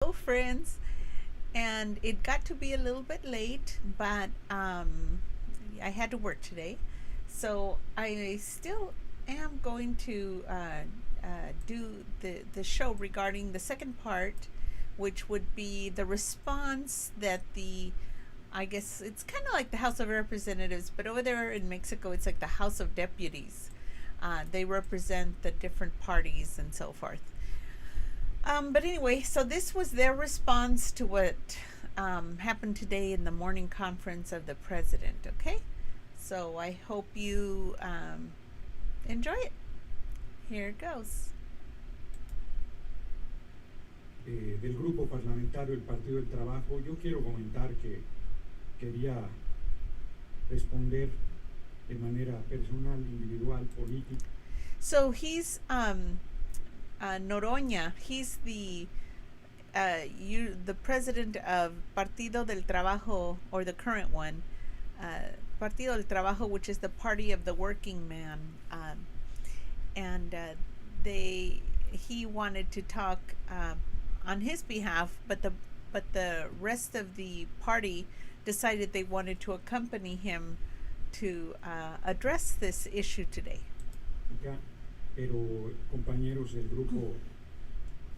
Hello, friends. And it got to be a little bit late, but I had to work today. So I still am going to do the show regarding the second part, which would be the response that I guess it's kind of like the House of Representatives, but over there in Mexico, it's like the House of Deputies. They represent the different parties and so forth. But anyway, so this was their response to what happened today in the morning conference of the president, okay? So I hope you enjoy it. Here it goes. Del grupo parlamentario del Partido del Trabajo, yo quiero comentar que quería responder de manera personal, individual, política. So he's Noroña. He's the president of Partido del Trabajo, or the current one, Partido del Trabajo, which is the party of the working man, and he wanted to talk on his behalf, but the rest of the party decided they wanted to accompany him to address this issue today. Acá, pero compañeros del grupo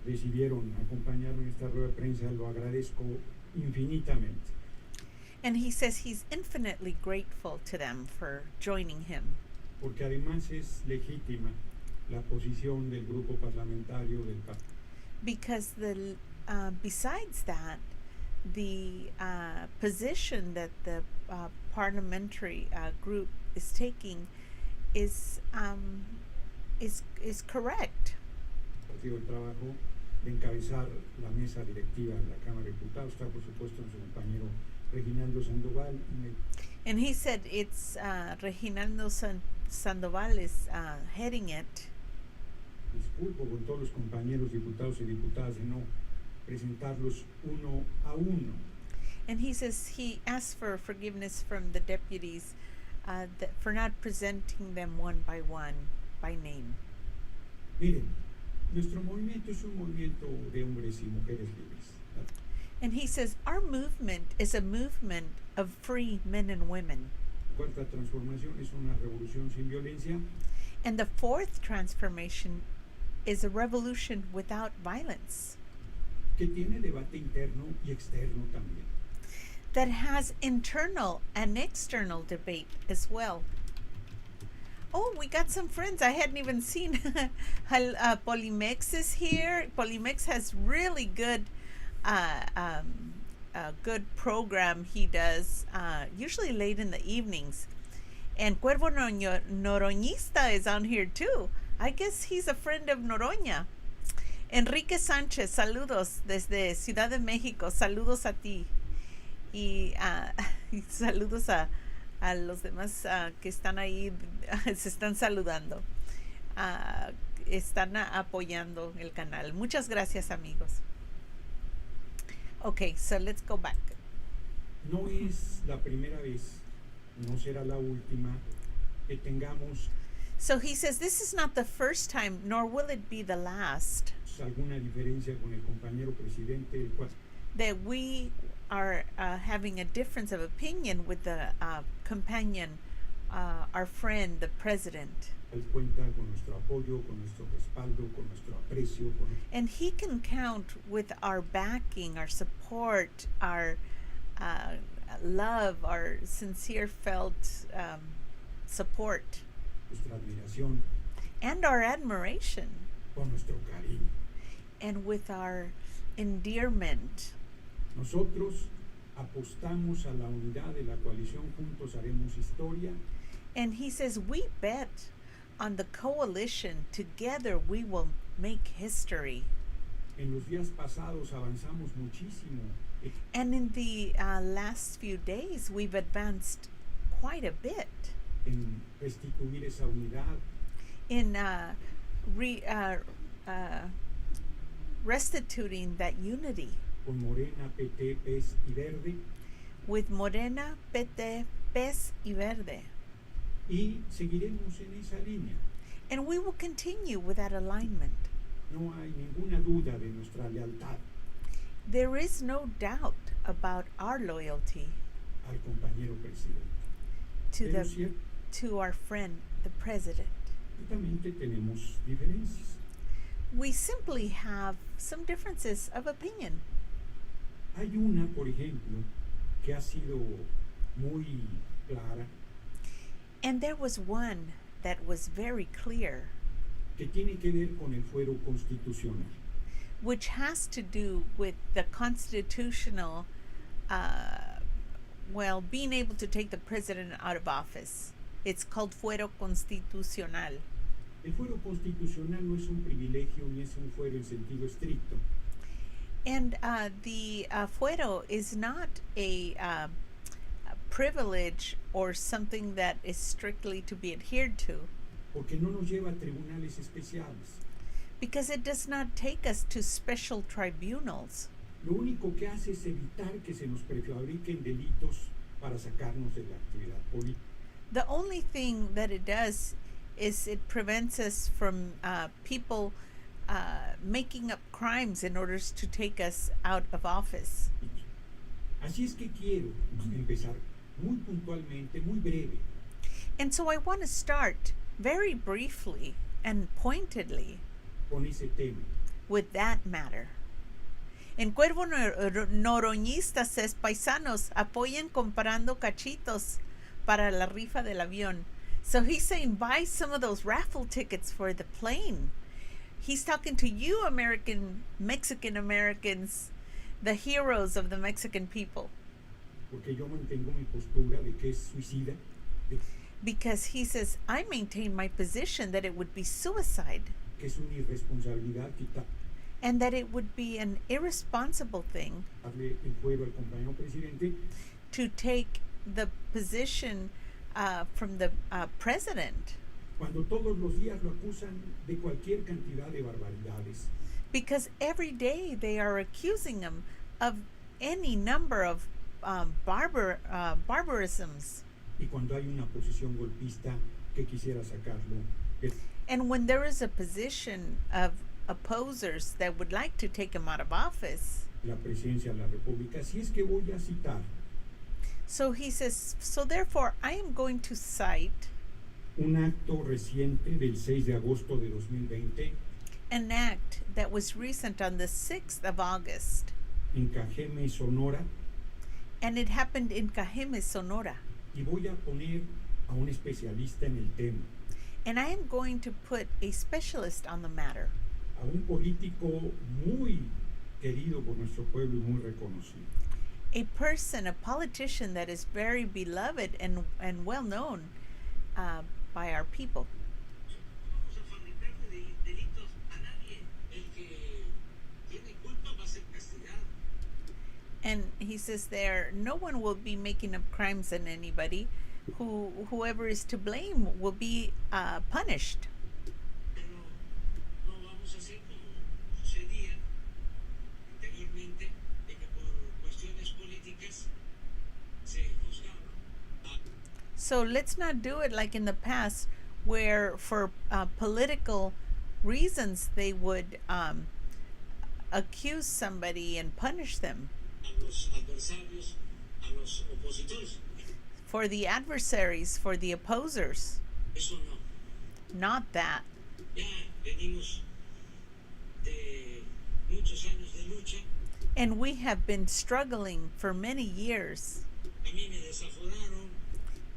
decidieron acompañarme en esta rueda de prensa, lo agradezco infinitamente. And he says he's infinitely grateful to them for joining him. Porque además es legítima la posición del grupo parlamentario del partido. Because besides that, the position that the parliamentary group is taking is correct. Partido del Trabajo de encabezar la mesa directiva de la Cámara de Diputados está por supuesto nuestro compañero Reginaldo Sandoval. And he said it's Reginaldo Sandoval is heading it. Disculpo con todos los compañeros diputados y diputadas de no presentarlos uno a uno. And he says he asked for forgiveness from the deputies for not presenting them one by name. Miren, nuestro movimiento es un movimiento de hombres y mujeres libres. And he says our movement is a movement of free men and women. La cuarta transformación es una revolución sin violencia. And the fourth transformation is a revolution without violence. Que tiene debate interno y externo también. That has internal and external debate as well. Oh, we got some friends I hadn't even seen. Polimex is here. Polimex has really good good program he does, usually late in the evenings. And Cuervo Noroñista is on here too. I guess he's a friend of Noroña. Enrique Sánchez, saludos desde Ciudad de México. Saludos a ti. Y saludos a los demás que están ahí, se están saludando. Están apoyando el canal. Muchas gracias, amigos. Okay, so let's go back. No es la primera vez, no será la última, que tengamos So he says this is not the first time, nor will it be the last, alguna diferencia con el compañero presidente, el cual that we are having a difference of opinion with the companion, our friend, the president. él cuenta con nuestro apoyo, con nuestro respaldo, con nuestro aprecio, con And he can count with our backing, our support, our love, our sincere felt support, nuestra admiración, and our admiration, con nuestro cariño. and with our endearment. Nosotros apostamos a la unidad de la coalición, juntos haremos historia. And he says, we bet on the coalition. Together we will make history. En los días pasados avanzamos muchísimo. And in the last few days, we've advanced quite a bit En restituir esa unidad, in restituting that unity con Morena, PT, PES y Verde, with Morena, PT, PES y Verde. y seguiremos en esa línea. And we will continue with that alignment. No hay ninguna duda de nuestra lealtad. There is no doubt about our loyalty al compañero presidente. to Pero the to our friend, the president. ciertamente tenemos diferencias. We simply have some differences of opinion. Hay una, por ejemplo, que ha sido muy clara, And there was one that was very clear, que tiene que ver con el fuero constitucional. which has to do with the constitutional, being able to take the president out of office. It's called fuero constitucional. El fuero constitucional no es un privilegio ni es un fuero en sentido estricto. And the fuero is not a privilege or something that is strictly to be adhered to, Porque no nos lleva a tribunales especiales. because it does not take us to special tribunals. Lo único que hace es evitar que se nos prefabriquen delitos para sacarnos de la actividad política. The only thing that it does is it prevents us from people making up crimes in order to take us out of office. Así es que quiero empezar muy puntualmente, muy breve, And so I want to start very briefly and pointedly con ese tema. with that matter. En Cuervo Noroñistas es paisanos apoyen comprando cachitos para la rifa del avión. So he's saying buy some of those raffle tickets for the plane. He's talking to you Mexican Americans, the heroes of the Mexican people. Porque yo mantengo mi postura de que es suicida, de Because he says, I maintain my position that it would be suicide que es una irresponsabilidad quitarle and that it would be an irresponsible thing el fuero al compañero presidente, to take the position from the president, cuando todos los días lo acusan de cualquier cantidad de barbaridades. because every day they are accusing him of any number of barbarisms. Y cuando hay una posición golpista que quisiera sacarlo, And when there is a position of opposers that would like to take him out of office, la presidencia de la República. Así es que voy a citar so he says, so therefore I am going to cite un acto reciente del 6 de agosto de 2020 an act that was recent on the 6th of August, en Cajeme, Sonora, and it happened in Cajeme, Sonora. y voy a poner a un especialista en el tema, And I am going to put a specialist on the matter, a un político muy querido por nuestro pueblo y muy reconocido. a person, a politician that is very beloved and well known by our people. Vamos a fabricarle delitos a nadie. El que tiene culpa va a ser castigado. And he says there, no one will be making up crimes on anybody. Whoever is to blame will be punished. Pero no vamos a hacer como sucedía anteriormente, de que por cuestiones políticas se juzgaba a So let's not do it like in the past, where for political reasons they would accuse somebody and punish them. los adversarios, a los opositores. For the adversaries, for the opposers. Eso no. Not that. Ya venimos de muchos años de lucha. And we have been struggling for many years. A mí me desaforaron.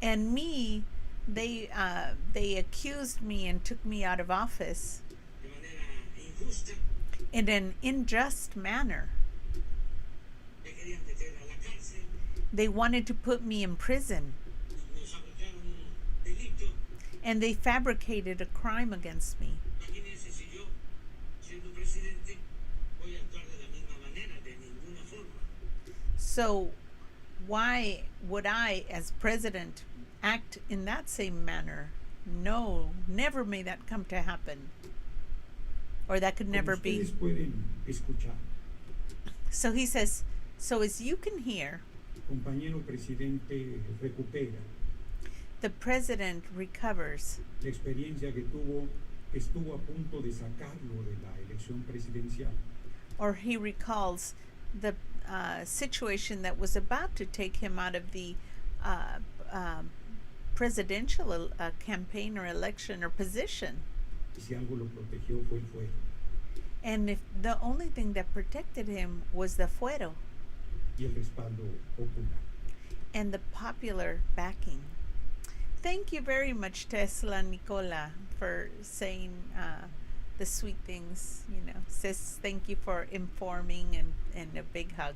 And me, they accused me and took me out of office De manera injusta, in an unjust manner. me querían meter a la cárcel, They wanted to put me in prison, me fabricaron un delito. and they fabricated a crime against me. Imagínense si yo, siendo presidente, voy a actuar de la misma manera, de ninguna forma. So why would I, as president, act in that same manner? No, never may that come to happen. Or that could never Como be. ustedes pueden escuchar, So he says, so as you can hear, compañero presidente recupera the president recovers la experiencia que tuvo, que estuvo a punto de sacarlo de la elección presidencial. or he recalls the situation that was about to take him out of the uh, um presidential campaign or election or position. Y si algo lo protegió fue el fuero. And if the only thing that protected him was the fuero Y el respaldo popular. and the popular backing. Thank you very much, Tesla Nicola, for saying the sweet things. Says thank you for informing and a big hug.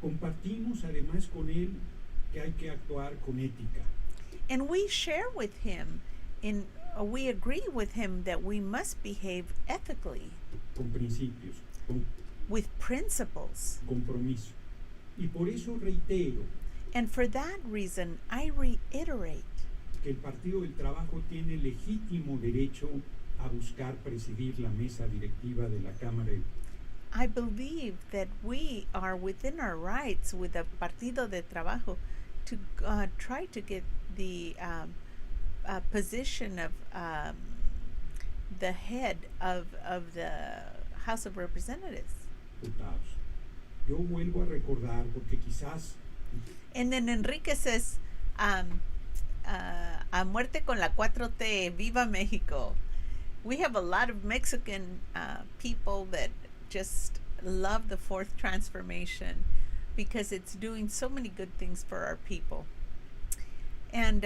Compartimos además con él que hay que actuar con ética. And we share with him, we agree with him that we must behave ethically, Con principios, con with principles. compromiso. Y por eso reitero And for that reason, I reiterate que el Partido del Trabajo tiene legítimo derecho a buscar presidir la mesa directiva de la Cámara de I believe that we are within our rights with the Partido de Trabajo to try to get the position of the head of the House of Representatives. Diputados. Yo vuelvo a recordar, porque quizás And then Enrique says, a muerte con la 4T, viva Mexico. We have a lot of Mexican people that just love the fourth transformation because it's doing so many good things for our people. And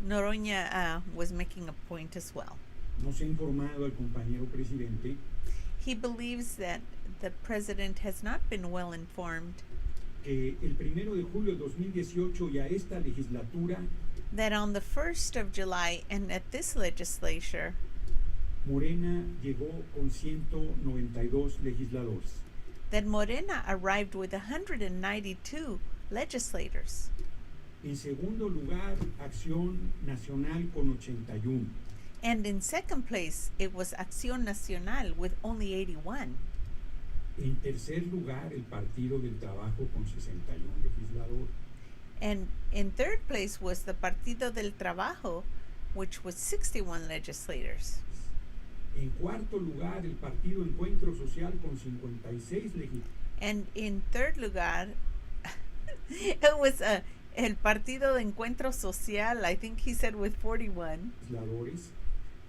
Noroña was making a point as well. nos ha informado al compañero presidente He believes that the president has not been well informed, que el 1 de julio de 2018 y a esta legislatura that on the 1st of July and at this legislature, Morena llegó con 192 legisladores. that Morena arrived with 192 legislators. En segundo lugar, Acción Nacional con 81. And in second place, it was Acción Nacional with only 81. En tercer lugar, el Partido del Trabajo con 61 legisladores. And in third place was the Partido del Trabajo, which was 61 legislators. En cuarto lugar, el Partido Encuentro Social con 56 And in third lugar, it was el Partido de Encuentro Social, I think he said with 41. legisladores.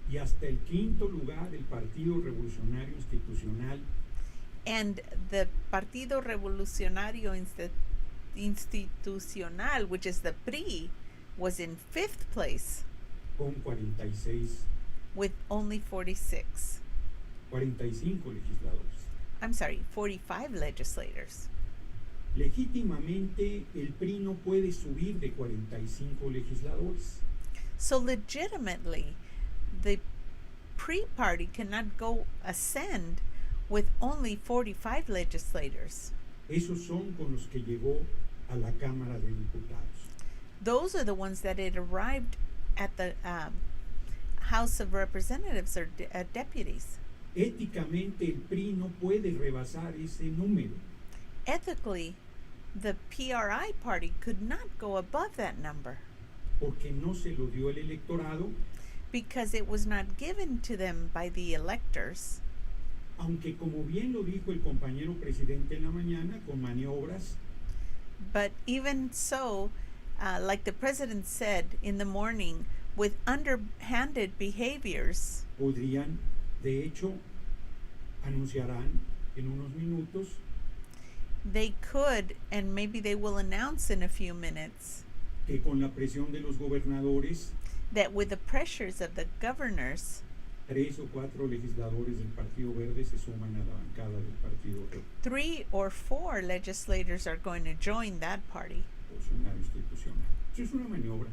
Y hasta el quinto lugar, el Partido Revolucionario Institucional And the Partido Revolucionario Institucional, which is the PRI, was in fifth place con 46, with only 46. 45 legisladores. I'm sorry, 45 legislators. Legítimamente, el PRI no puede subir de 45 legisladores. So legitimately, the PRI party cannot go ascend with only 45 legislators. Esos son con los que llegó a la Cámara de Diputados. Those are the ones that it arrived at the House of Representatives or deputies. Éticamente, el PRI no puede rebasar ese número. Ethically, the PRI party could not go above that number Porque no se lo dio el electorado, because it was not given to them by the electors. aunque como bien lo dijo el compañero presidente en la mañana, con maniobras, But even so, like the president said in the morning, with underhanded behaviors, podrían, de hecho, anunciarán en unos minutos they could, and maybe they will announce in a few minutes, que con la presión de los gobernadores, that with the pressures of the governors, 3 o 4 legisladores del Partido Verde se suman a la bancada del Partido 3 or 4 legislators are going to join that party. Revolucionario Institucional. Eso es una maniobra.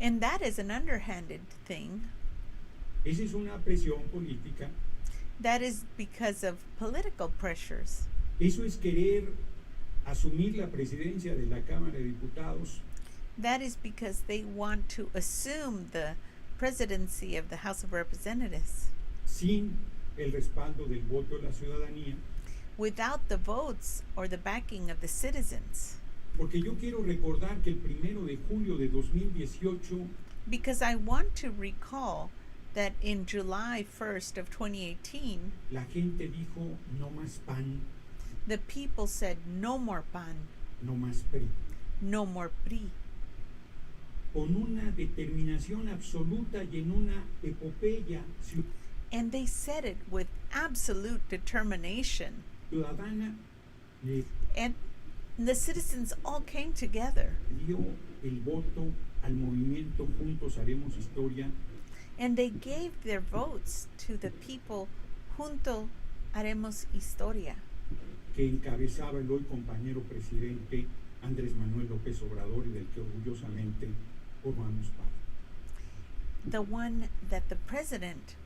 And that is an underhanded thing. Esa es una presión política. That is because of political pressures. Eso es querer asumir la presidencia de la Cámara de Diputados That is because they want to assume the presidency of the House of Representatives sin el respaldo del voto de la ciudadanía, without the votes or the backing of the citizens. porque yo quiero recordar que el 1 de julio de 2018 Because I want to recall that in July 1st of 2018, la gente dijo no más PAN, The people said, no more PAN, no más PRI, no more PRI. con una determinación absoluta y en una epopeya And they said it with absolute determination. ciudadana, le And the citizens all came together. dio el voto al movimiento Juntos Haremos Historia, And they gave their votes to the people Junto Haremos Historia, que encabezaba el hoy compañero presidente Andrés Manuel López Obrador y del que orgullosamente formamos parte. the one that the president,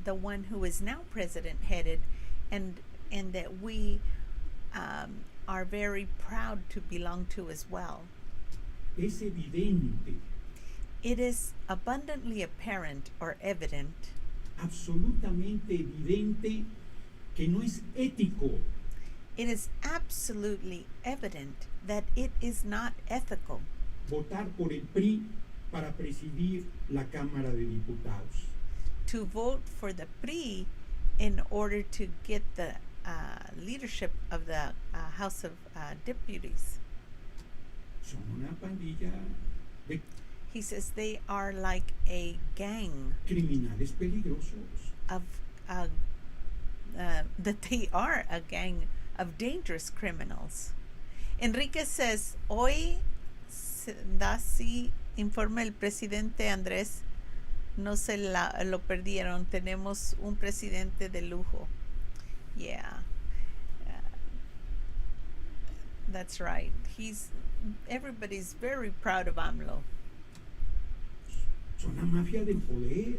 the one who is now president, headed, and that we are very proud to belong to as well. Es evidente, It is abundantly apparent or evident, absolutamente evidente, que no es ético it is absolutely evident that it is not ethical votar por el PRI para presidir la Cámara de Diputados. to vote for the PRI in order to get the leadership of the House of Deputies. Son una pandilla de He says they are like a gang criminales peligrosos. of that they are a gang of dangerous criminals. Enrique says, hoy da así informa el presidente Andrés, no se lo perdieron, tenemos un presidente de lujo. Yeah. That's right. Everybody's very proud of AMLO. Son la mafia del poder.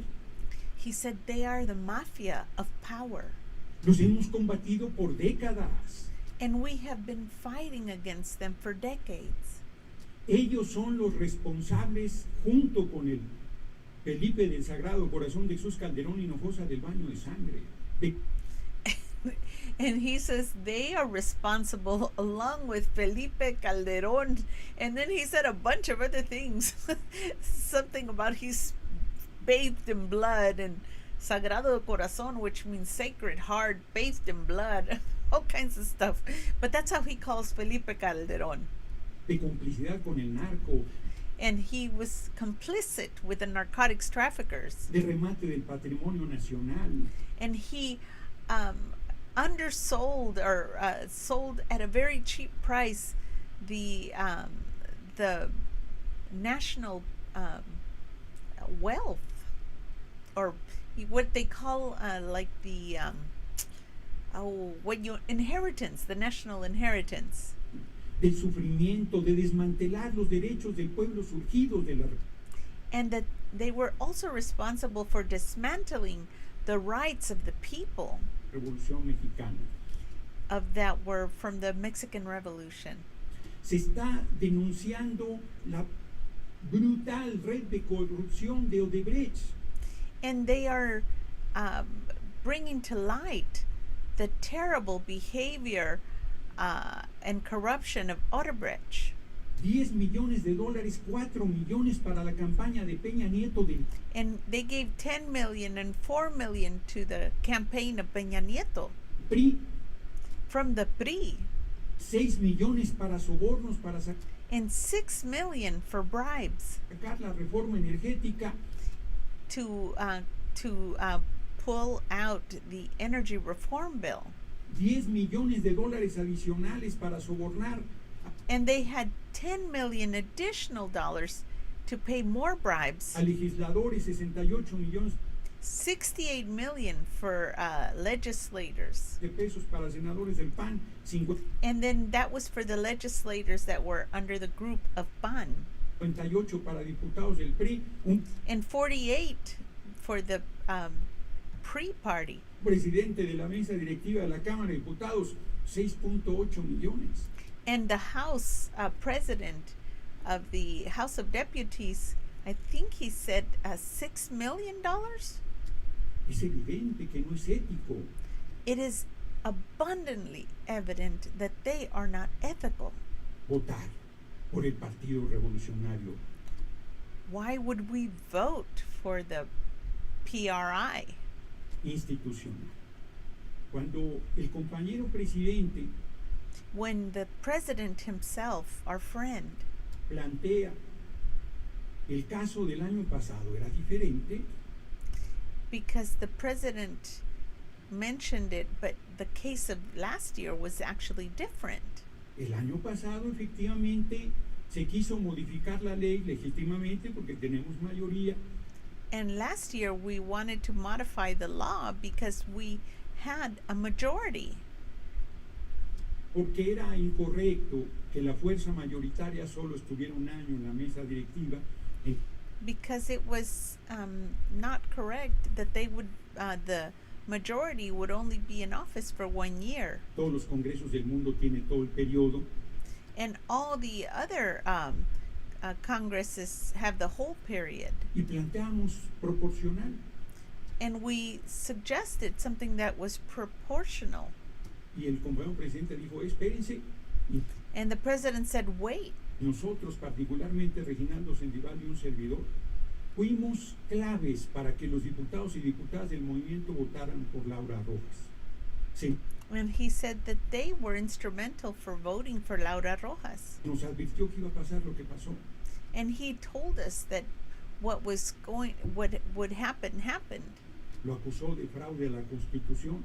He said they are the mafia of power. Los hemos combatido por décadas. And we have been fighting against them for decades. Ellos son los responsables, junto con el Felipe del Sagrado Corazón de Jesús Calderón Hinojosa del baño de sangre. And he says they are responsible along with Felipe Calderón. And then he said a bunch of other things. Something about he's bathed in blood, and Sagrado Corazón, which means sacred heart, bathed in blood. All kinds of stuff. But that's how he calls Felipe Calderón. De complicidad con el narco, And he was complicit with the narcotics traffickers. de remate del patrimonio nacional, And he undersold or sold at a very cheap price the national wealth, or what they call like the inheritance, the national inheritance. del sufrimiento, de desmantelar los derechos del pueblo surgidos de la And that they were also responsible for dismantling the rights of the people Revolución Mexicana. that were from the Mexican Revolution. Se está denunciando la brutal red de corrupción de Odebrecht. And they are bringing to light the terrible behavior and corruption of Odebrecht. 10 millones de dólares, 4 millones para la campaña de Peña Nieto del And they gave 10 million and 4 million to the campaign of Peña Nieto PRI, from the PRI, 6 millones para sobornos para and 6 million for bribes sacar la reforma energética, to pull out the energy reform bill. 10 millones de dólares adicionales para sobornar And they had 10 million additional dollars to pay more bribes. a legisladores, 68 millones 68 million for legislators. de pesos para senadores del PAN, And then that was for the legislators that were under the group of PAN. 58 para diputados del PRI, un And 48 for the PRI party. presidente de la mesa directiva de la Cámara de Diputados, 6.8 millones. And the House president of the House of Deputies, I think he said $6 million. Es evidente que no es ético. It is abundantly evident that they are not ethical. Votar por el Partido Revolucionario. Why would we vote for the PRI? Institucional. Cuando el compañero presidente when the president himself, our friend, plantea el caso del año pasado era diferente, because the president mentioned it, but the case of last year was actually different. el año pasado efectivamente se quiso modificar la ley legítimamente porque tenemos mayoría, And last year we wanted to modify the law because we had a majority. porque era incorrecto que la fuerza mayoritaria solo estuviera un año en la mesa directiva. Because it was not correct that they would, the majority would only be in office for 1 year. Todos los congresos del mundo tienen todo el periodo. And all the other congresses have the whole period. Y planteamos proporcional. And we suggested something that was proportional. Y el compañero presidente dijo, espérense. Y And the president said, wait. nosotros, particularmente Reginaldo Sandoval y un servidor, fuimos claves para que los diputados y diputadas del movimiento votaran por Laura Rojas. Se And he said that they were instrumental for voting for Laura Rojas. nos advirtió que iba a pasar lo que pasó. And he told us that what would happen happened. Lo acusó de fraude a la Constitución,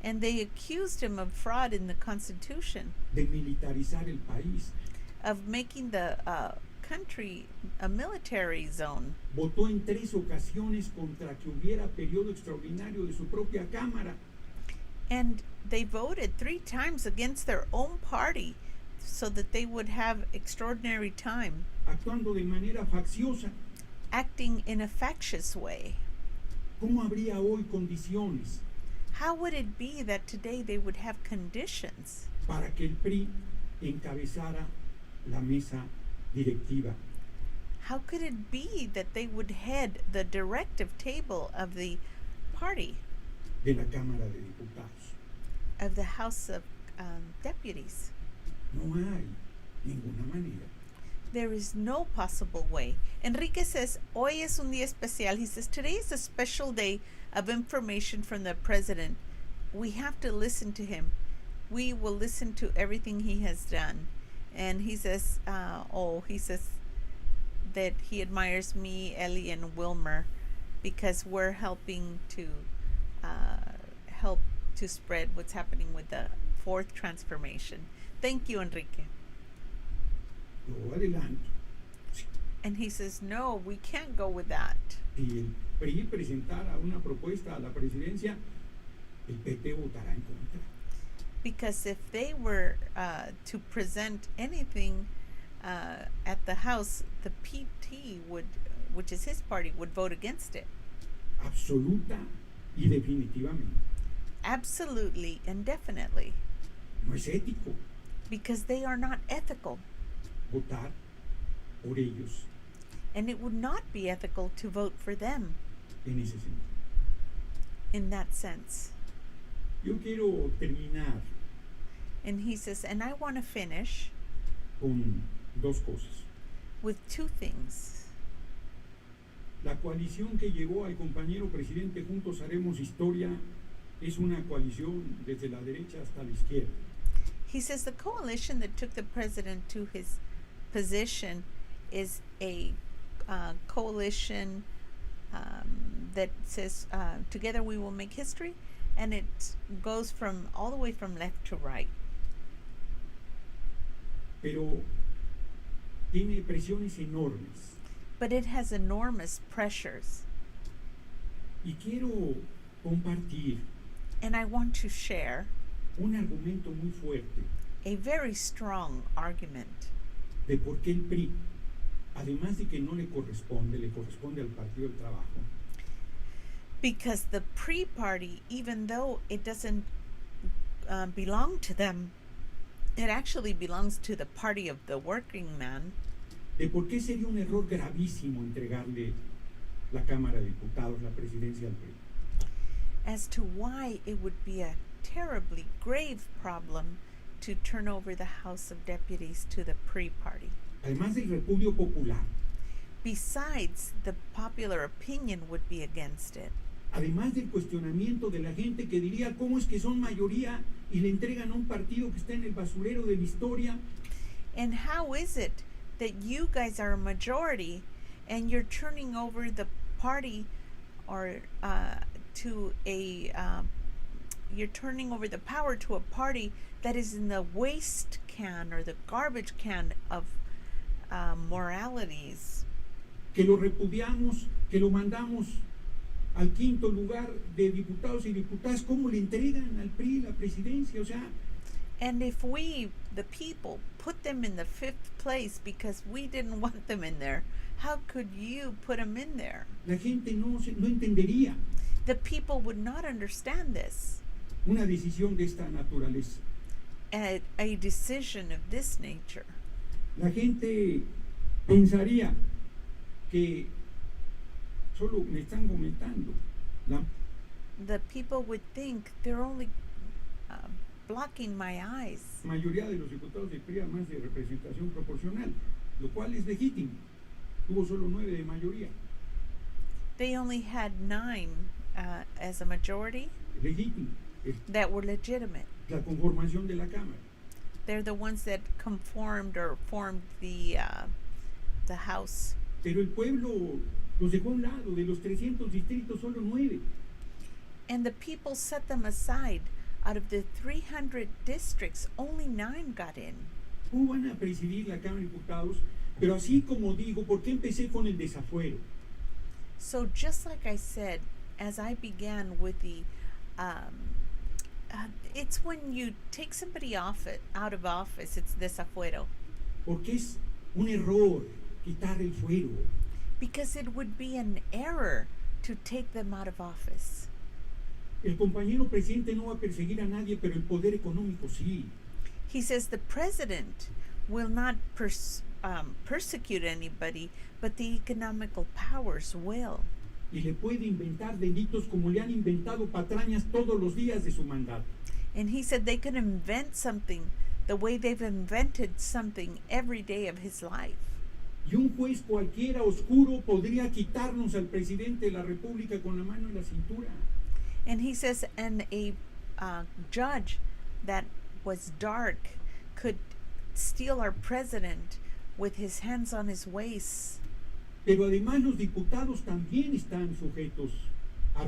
And they accused him of fraud in the Constitution, de militarizar el país. of making the country a military zone. Votó en 3 ocasiones contra que hubiera periodo extraordinario de su propia Cámara. And they voted 3 times against their own party so that they would have extraordinary time, Actuando de manera facciosa. acting in a factious way. ¿Cómo habría hoy condiciones How would it be that today they would have conditions para que el PRI encabezara la mesa directiva? How could it be that they would head the directive table of the party, De la Cámara de Diputados. of the House of Deputies? No hay ninguna manera. There is no possible way. Enrique says, hoy es un día especial. He says, today is a special day of information from the president. We have to listen to him. We will listen to everything he has done. And he says, he says that he admires me, Ellie, and Wilmer because we're helping to help to spread what's happening with the 4th transformation. Thank you, Enrique. Lo adelanto. And he says, no, we can't go with that. Si el PRI presentara una propuesta a la presidencia, el PT votará en contra. Because if they were to present anything at the House, the PT would, which is his party, would vote against it. Absoluta y definitivamente. Absolutely and definitely. No es ético Because they are not ethical. votar por ellos And it would not be ethical to vote for them en ese sentido. in that sense. Yo quiero terminar And he says, and I want to finish con 2 cosas. with 2 things. La coalición que llevó al compañero presidente Juntos Haremos Historia es una coalición desde la derecha hasta la izquierda. He says the coalition that took the president to his position is a coalition that says together we will make history, and it goes from all the way from left to right. Pero tiene presiones enormes. But it has enormous pressures. Y quiero compartir And I want to share un argumento muy fuerte a very strong argument de por qué el PRI, además de que no le corresponde al Partido del Trabajo, because the pre-party, even though it doesn't belong to them, it actually belongs to the party of the working man. de por qué sería un error gravísimo entregarle la Cámara de Diputados, la presidencia al PRI. As to why it would be a terribly grave problem to turn over the House of Deputies to the pre-party. Además del repudio popular, Besides, the popular opinion would be against it. Además del cuestionamiento de la gente que diría cómo es que son mayoría y le entregan a un partido que está en el basurero de la historia. And how is it that you guys are a majority and you're turning over the party or to a you're turning over the power to a party that is in the waste can or the garbage can of moralities? Que lo repudiamos, que lo mandamos al quinto lugar de diputados y diputadas, ¿cómo le entregan al PRI la presidencia? O sea, And if we, the people, put them in the 5th place because we didn't want them in there, how could you put them in there? la gente no entendería The people would not understand this. una decisión de esta naturaleza. A decision of this nature. La gente pensaría que solo me están comentando. La The people would think they're only blocking my eyes. mayoría de los diputados del PRI además de representación proporcional, lo cual es legítimo. Tuvo solo 9 de mayoría. They only had 9 as a majority Legítimo. Es that were legitimate. la conformación de la Cámara. They're the ones that conformed or formed the House. Pero el pueblo los dejó a un lado. De los 300 distritos, solo 9. And the people set them aside. Out of the 300 districts, only 9 got in. ¿Cómo van a presidir la Cámara de Diputados? Pero así como digo, ¿por qué empecé con el desafuero? So just like I said, as I began with the, it's when you take somebody out of office, it's desafuero. Porque es un error quitar el fuero. Because it would be an error to take them out of office. El compañero presidente no va a perseguir a nadie, pero el poder económico sí. He says the president will not persecute anybody, but the economical powers will. Y le puede inventar delitos como le han inventado patrañas todos los días de su mandato. And he said they could invent something the way they've invented something every day of his life. Y un juez cualquiera oscuro podría quitarnos al presidente de la República con la mano en la cintura. And he says, and a judge that was dark could steal our president with his hands on his waist. Pero además los diputados también están sujetos a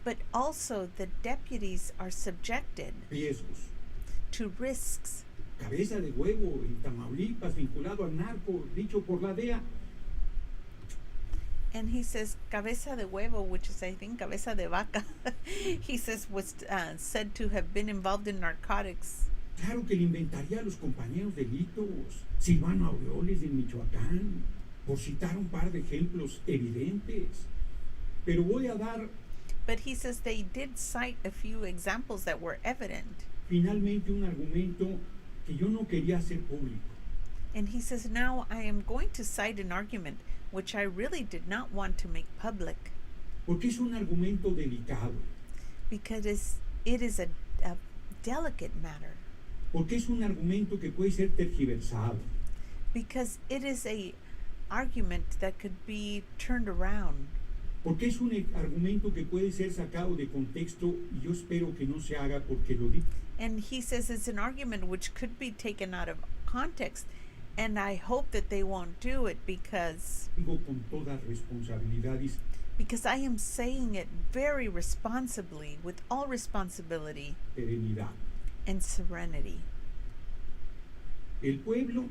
But also the deputies are subjected riesgos. to risks. Cabeza de huevo en Tamaulipas, vinculado al narco, dicho por la DEA. And he says, cabeza de huevo, which is, I think, cabeza de vaca, he says was said to have been involved in narcotics. Claro que le inventaría a los compañeros delitos. Silvano Aureoles de Michoacán, por citar un par de ejemplos evidentes. Pero voy a dar But he says they did cite a few examples that were evident. finalmente un argumento que yo no quería hacer público. And he says, now I am going to cite an argument which I really did not want to make public Porque es un argumento delicado. because it is a delicate matter. Porque es un argumento que puede ser tergiversado. Because it is a argument that could be turned around. Porque es un argumento que puede ser sacado de contexto y yo espero que no se haga porque lo digo And he says it's an argument which could be taken out of context. And I hope that they won't do it because con toda responsabilidad y I am saying it very responsibly, with all responsibility serenidad. and serenity. El pueblo,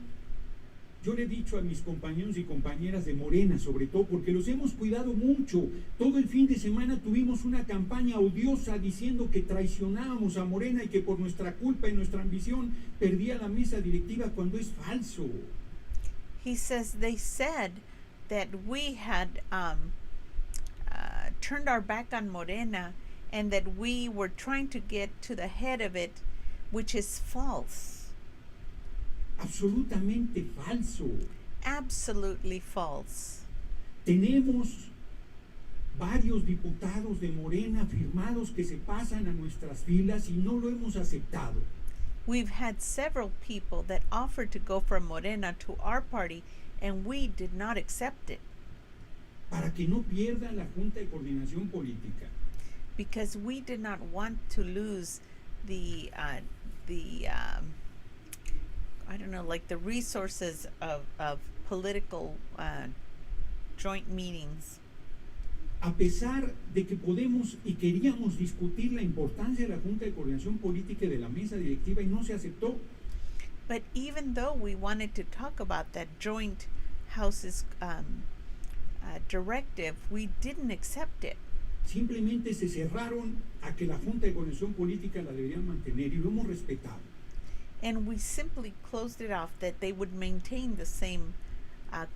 yo le he dicho a mis compañeros y compañeras de Morena, sobre todo, porque los hemos cuidado mucho. Todo el fin de semana tuvimos una campaña odiosa diciendo que traicionábamos a Morena y que por nuestra culpa y nuestra ambición perdía la mesa directiva cuando es falso. He says they said that we had turned our back on Morena and that we were trying to get to the head of it, which is false. Absolutamente falso. Absolutely false. Tenemos varios diputados de Morena firmados que se pasan a nuestras filas y no lo hemos aceptado. We've had several people that offered to go from Morena to our party, and we did not accept it. para que no pierda la Junta de Coordinación Política. because we did not want to lose the I don't know, like the resources of political joint meetings. A pesar de que podemos y queríamos discutir la importancia de la Junta de Coordinación Política y de la mesa directiva y no se aceptó, But even though we wanted to talk about that joint houses directive, we didn't accept it. simplemente se cerraron a que la Junta de Coordinación Política la deberían mantener y lo hemos respetado. And we simply closed it off that they would maintain the same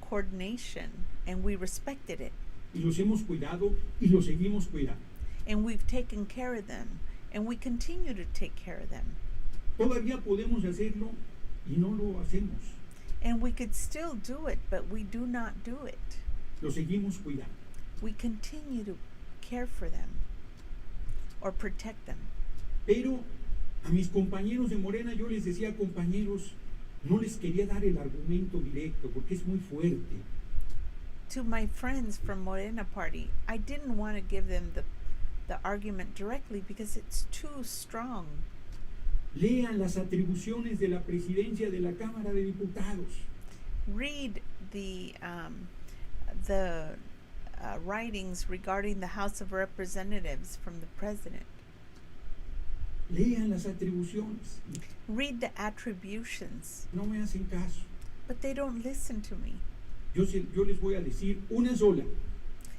coordination, and we respected it. Y los hemos cuidado y los seguimos cuidando. And we've taken care of them, and we continue to take care of them. Todavía podemos hacerlo y no lo hacemos. And we could still do it, but we do not do it. Lo seguimos cuidando. We continue to care for them or protect them. Pero a mis compañeros de Morena yo les decía, compañeros, no les quería dar el argumento directo porque es muy fuerte. To my friends from Morena Party, I didn't want to give them the argument directly because it's too strong. Lean las atribuciones de la presidencia de la Cámara de Diputados. Read the writings regarding the House of Representatives from the president. Lean las atribuciones. Read the attributions, No me hacen caso. but they don't listen to me. Yo les voy a decir una sola.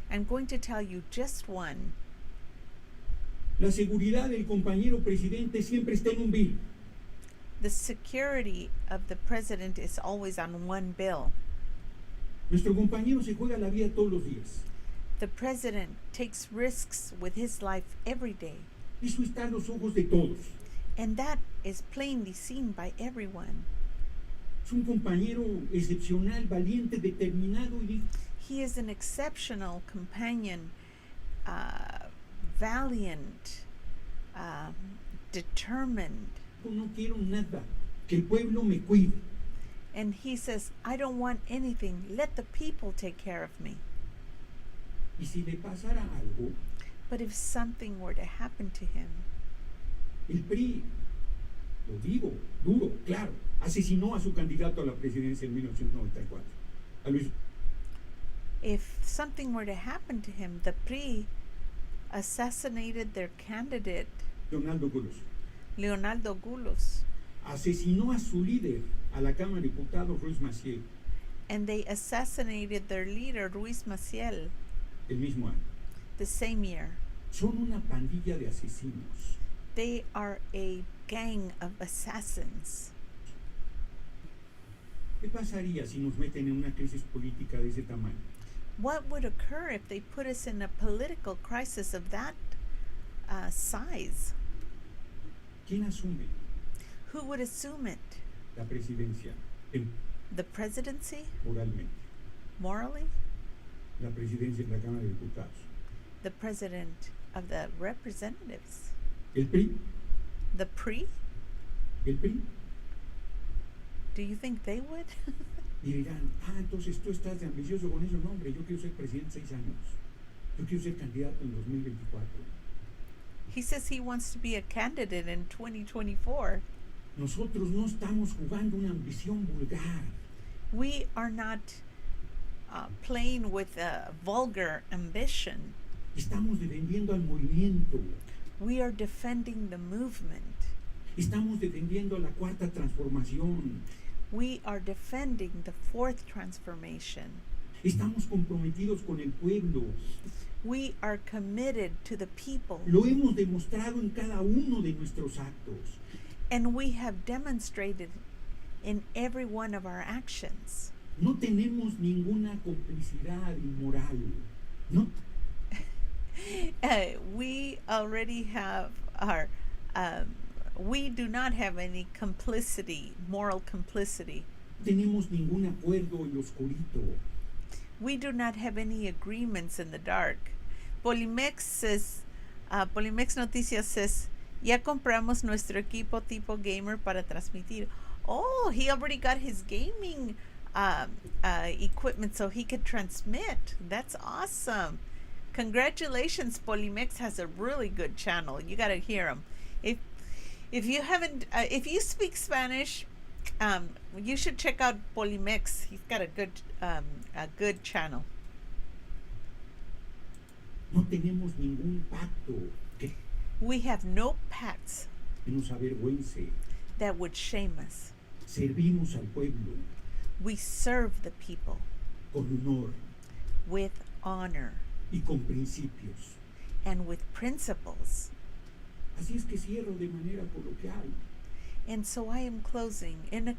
I'm going to tell you just one. La seguridad del compañero presidente siempre está en un bill. The security of the president is always on one bill. Nuestro compañero se juega la vida todos los días. The president takes risks with his life every day, Eso está a los ojos de todos. and that is plainly seen by everyone. Es un compañero excepcional, valiente, determinado y He is an exceptional companion, valiant, determined, dijo, no quiero nada, que el pueblo me cuide. and he says, I don't want anything, let the people take care of me. Y si le pasara algo, But if something were to happen to him, el PRI, lo digo, duro, claro, asesinó a su candidato a la presidencia en 1994, a Luis. if something were to happen to him, the PRI assassinated their candidate, Leonardo Cruz. Leonardo Gulos, Asesinó a su líder, a la Cámara de Diputados, Ruiz Maciel, and they assassinated their leader, Ruiz Maciel, el mismo año. the same year. Son una pandilla de asesinos. They are a gang of assassins. ¿Qué pasaría si nos meten en una crisis política de ese tamaño? What would occur if they put us in a political crisis of that size? ¿Quién asume Who would assume it? la presidencia The presidency, moralmente? morally? La presidencia de la Cámara de Diputados. The president of the representatives? ¿El PRI? The PRI? ¿El PRI? Do you think they would? Y dirán, entonces tú estás de ambicioso con eso. No, hombre, yo quiero ser presidente 6 años. Yo quiero ser candidato en 2024. He says he wants to be a candidate in 2024. Nosotros no estamos jugando una ambición vulgar. We are not playing with a vulgar ambition. Estamos defendiendo al movimiento. We are defending the movement. Estamos defendiendo la cuarta transformación. We are defending the fourth transformation. Estamos comprometidos con el pueblo. We are committed to the people, Lo hemos demostrado en cada uno de nuestros actos. and we have demonstrated in every one of our actions. No tenemos ninguna complicidad inmoral. No, We already have our, we do not have any complicity, moral complicity. tenemos ningún acuerdo en lo oscurito. We do not have any agreements in the dark. Polimex says, Polimex Noticias says, ya compramos nuestro equipo tipo gamer para transmitir. Oh, he already got his gaming equipment so he could transmit. That's awesome. Congratulations, Polimex has a really good channel. You got to hear him. If you haven't, if you speak Spanish, you should check out Polimex. He's got a good channel. No tenemos ningún pacto que We have no pacts nos avergüence. that would shame us. Servimos al pueblo We serve the people con honor with honor y con principios. and with principles. Así es que cierro de manera coloquial. And so I am closing in a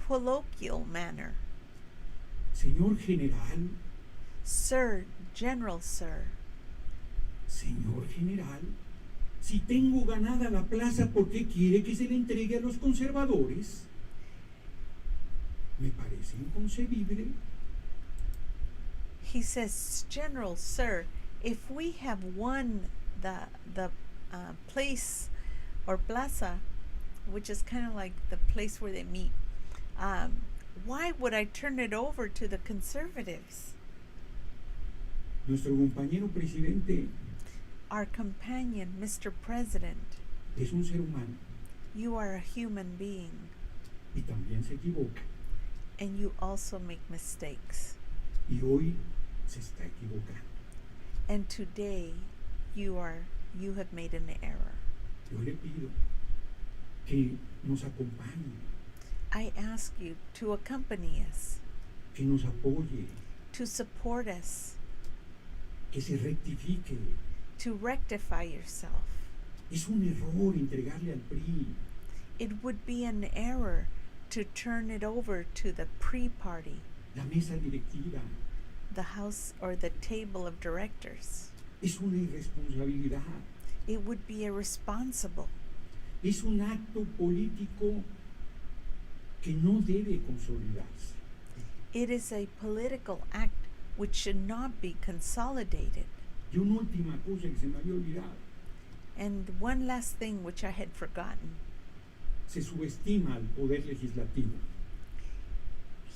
colloquial manner. Señor general, Sir, General Sir, señor general, si tengo ganada la plaza, ¿por qué quiere que se le entregue a los conservadores? Me parece inconcebible. he says, General Sir, if we have won the place or plaza, which is kind of like the place where they meet, why would I turn it over to the conservatives? Nuestro compañero presidente Our companion, Mr. President, es un ser humano you are a human being y también se equivoca. and you also make mistakes. Y hoy se está equivocando. And today you have made an error. Yo le pido que nos acompañe, I ask you to accompany us, que nos apoye, to support us, que se rectifique. to rectify yourself. Es un error entregarle al PRI. It would be an error to turn it over to the pre-party, La mesa directiva the house or the table of directors. es una irresponsabilidad. It would be irresponsible. Es un acto político que no debe consolidarse. It is a political act which should not be consolidated. Y una última cosa que se me había olvidado. And one last thing which I had forgotten. Se subestima al poder legislativo.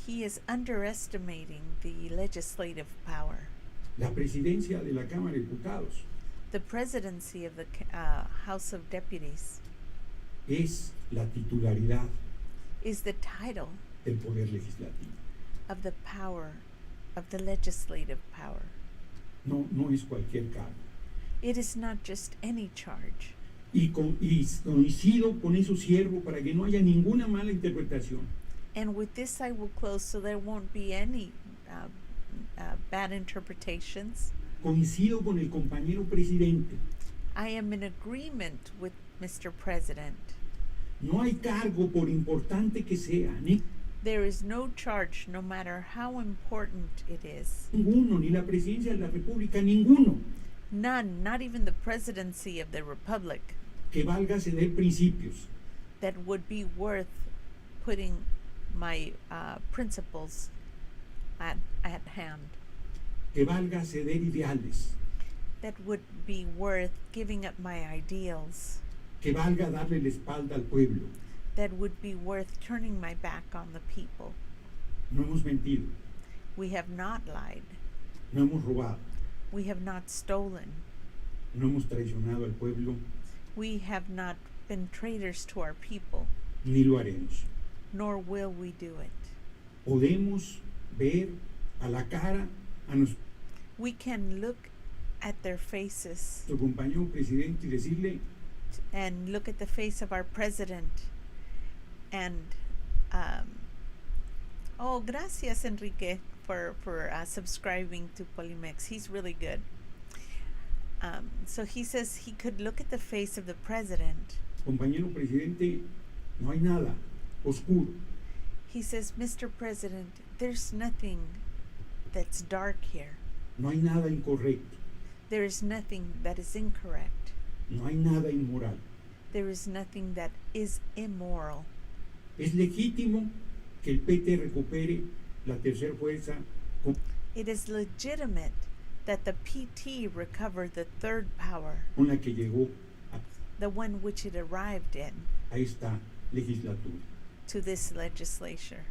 He is underestimating the legislative power. La presidencia de la Cámara de Diputados The presidency of the House of Deputies es la titularidad is the title del poder legislativo. of the power, of the legislative power. No es cualquier cargo. It is not just any charge. Y coincido con eso, cierro para que no haya ninguna mala interpretación. And with this I will close so there won't be any bad interpretations. Coincido con el compañero presidente. I am in agreement with Mr. President. No hay cargo, por importante que sea, ni There is no charge, no matter how important it is. ninguno, ni la presidencia de la República, ninguno, None, not even the presidency of the Republic, que valga ceder principios, that would be worth putting my principles at hand, que valga ceder ideales, that would be worth giving up my ideals, que valga darle la espalda al pueblo. that would be worth turning my back on the people. No hemos mentido, We have not lied. no hemos robado, We have not stolen. no hemos traicionado al pueblo, We have not been traitors to our people, ni lo haremos. nor will we do it. Podemos ver a la cara a nuestro We can look at their faces compañero presidente y decirle, and look at the face of our president and oh, gracias Enrique for subscribing to Polimex. He's really good. So he says he could look at the face of the president. compañero presidente, no hay nada oscuro, He says, Mr. President, there's nothing that's dark here. no hay nada incorrecto, There is nothing that is incorrect. no hay nada inmoral. There is nothing that is immoral. Es legítimo que el PT recupere la tercera fuerza It is legitimate that the PT recover the third power, con la que llegó the one which it arrived in, a esta legislatura. to this legislature.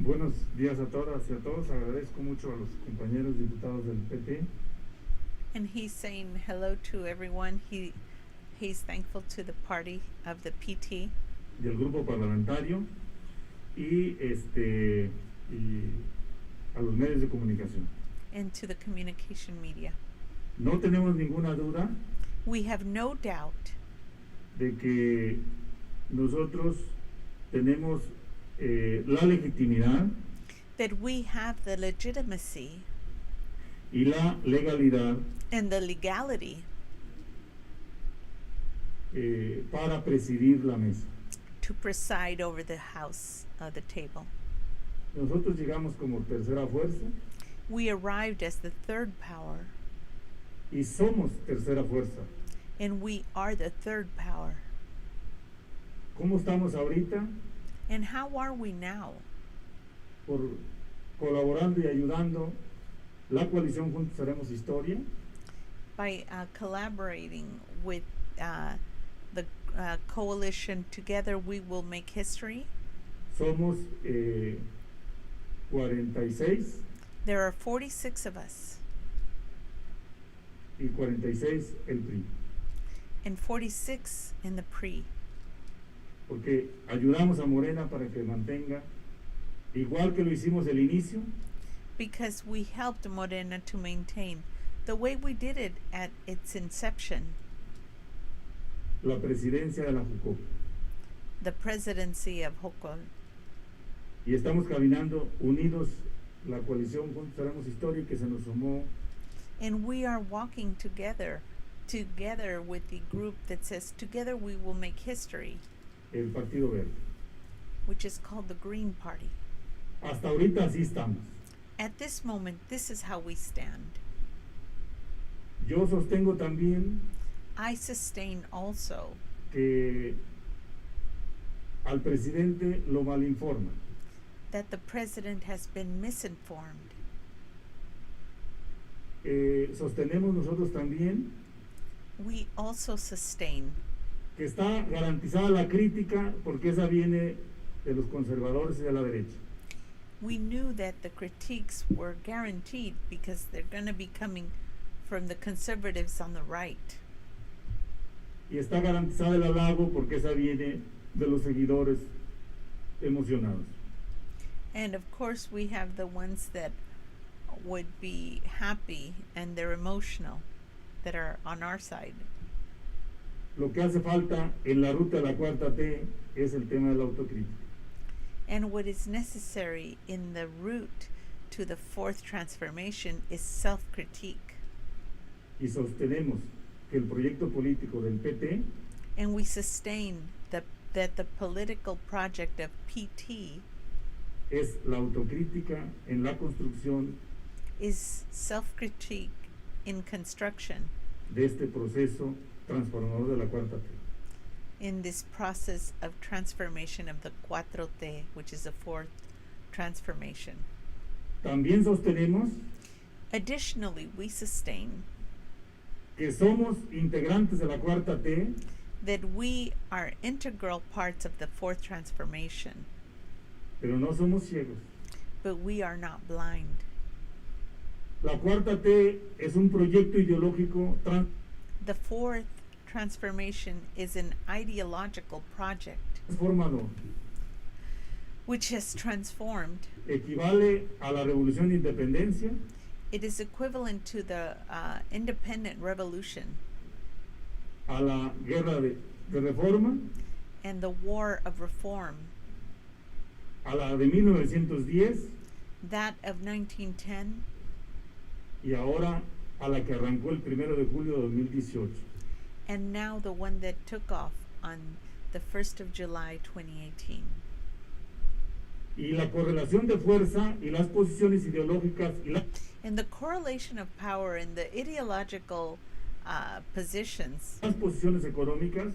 Buenos días a todas y a todos. Agradezco mucho a los compañeros diputados del PT And he's saying hello to everyone. He's thankful to the party of the PT y el grupo parlamentario y a los medios de comunicación. and to the communication media. No tenemos ninguna duda We have no doubt de que nosotros tenemos la legitimidad that we have the legitimacy y la legalidad and the legality para presidir la mesa. to preside over the house, the table. Nosotros llegamos como tercera fuerza We arrived as the third power, y somos tercera fuerza. and we are the third power. ¿Cómo estamos ahorita? And how are we now? Por colaborando y ayudando la coalición Juntos Haremos Historia, By collaborating with the coalition, together we will make history. somos 46 There are 46 of us, y 46 el PRI, and 46 in the pre, porque ayudamos a Morena para que mantenga, igual que lo hicimos el inicio, because we helped Morena to maintain, the way we did it at its inception, la presidencia de la JUCOP. the presidency of Hokol. Y estamos caminando unidos, la coalición Juntos Haremos Historia, que se nos sumó And we are walking together with the group that says, together we will make history, el Partido Verde. which is called the Green Party. Hasta ahorita así estamos. At this moment, this is how we stand. Yo sostengo también I sustain also que al presidente lo malinforman. that the president has been misinformed. Sostenemos nosotros también We also sustain que está garantizada la crítica porque esa viene de los conservadores y de la derecha. we knew that the critiques were guaranteed because they're going to be coming from the conservatives on the right. Y está garantizada el halago porque esa viene de los seguidores emocionados. And of course, we have the ones that would be happy and they're emotional, that are on our side. Lo que hace falta en la ruta de la cuarta T es el tema de la autocrítica. And what is necessary in the route to the fourth transformation is self-critique. Y sostenemos que el proyecto político del PT And we sustain that the political project of PT es la autocrítica en la construcción is self-critique in construction de este proceso transformador de la cuarta T. in this process of transformation of the 4T, which is the fourth transformation. También sostenemos Additionally, we sustain que somos integrantes de la cuarta T, that we are integral parts of the fourth transformation, pero no somos ciegos. but we are not blind. La cuarta T es un proyecto ideológico The fourth transformation is an ideological project transformador. which has transformed. Equivale a la revolución de independencia, It is equivalent to the independent revolution a la guerra de reforma, and the war of reform, a la de 1910 that of 1910, y ahora a la que arrancó el 1 de julio de 2018. and now the one that took off on the 1st of July 2018. Y la correlación de fuerza y las posiciones ideológicas y las And the correlation of power and the ideological positions posiciones económicas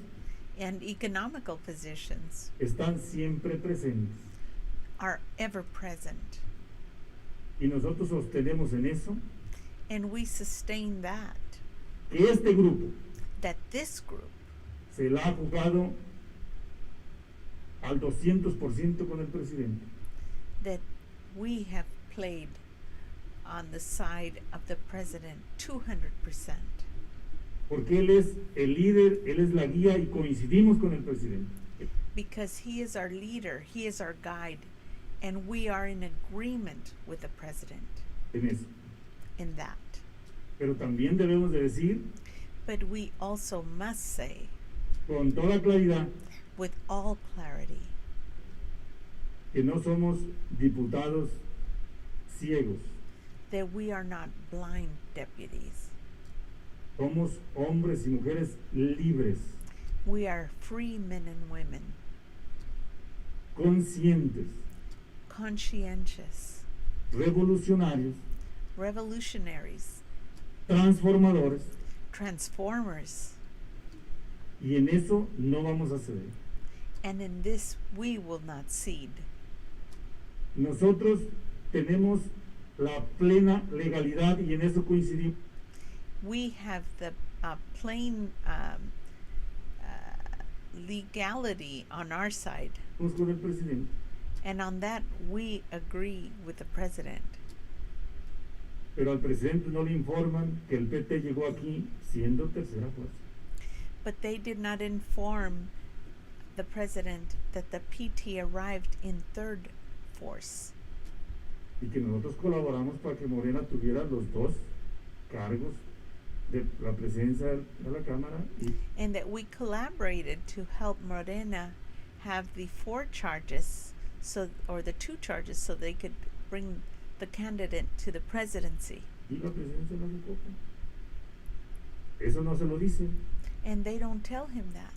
and economical positions están siempre presentes. are ever present. Y nosotros sostenemos en eso And we sustain that que este grupo that this group se la ha jugado al 200% con el presidente. that we have played on the side of the president 200%. Porque él es el líder, él es la guía y coincidimos con el presidente. Because he is our leader, he is our guide, and we are in agreement with the president En eso. in that. Pero también debemos de decir But we also must say, con toda claridad, with all clarity, que no somos diputados ciegos. that we are not blind deputies. Somos hombres y mujeres libres, We are free men and women, conscientes, conscientious, revolucionarios, revolutionaries, transformadores, transformers, y en eso no vamos a ceder. and in this we will not cede. Nosotros tenemos la plena legalidad y en eso coincidimos We have the plain legality on our side, con el presidente. and on that we agree with the president. Pero al presidente no le informan que el PT llegó aquí siendo tercera fuerza. But they did not inform the president that the PT arrived in third force, Y que nosotros colaboramos para que Morena tuviera los dos cargos de la presidencia de la Cámara y and that we collaborated to help Morena have the four charges, or the two charges, so they could bring the candidate to the presidency. la presidencia de la República. Eso no se lo dicen. And they don't tell him that.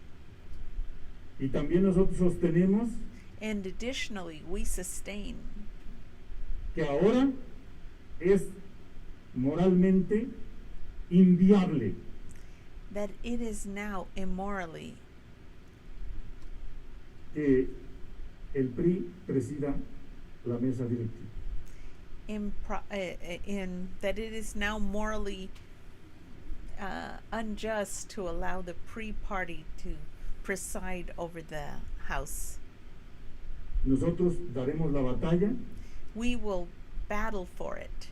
Y también nosotros sostenemos And additionally, we sustain que ahora es moralmente inviable that it is now immorally que el PRI presida la mesa directiva. in that it is now morally unjust to allow the pre-party to preside over the house. Nosotros daremos la batalla. We will battle for it.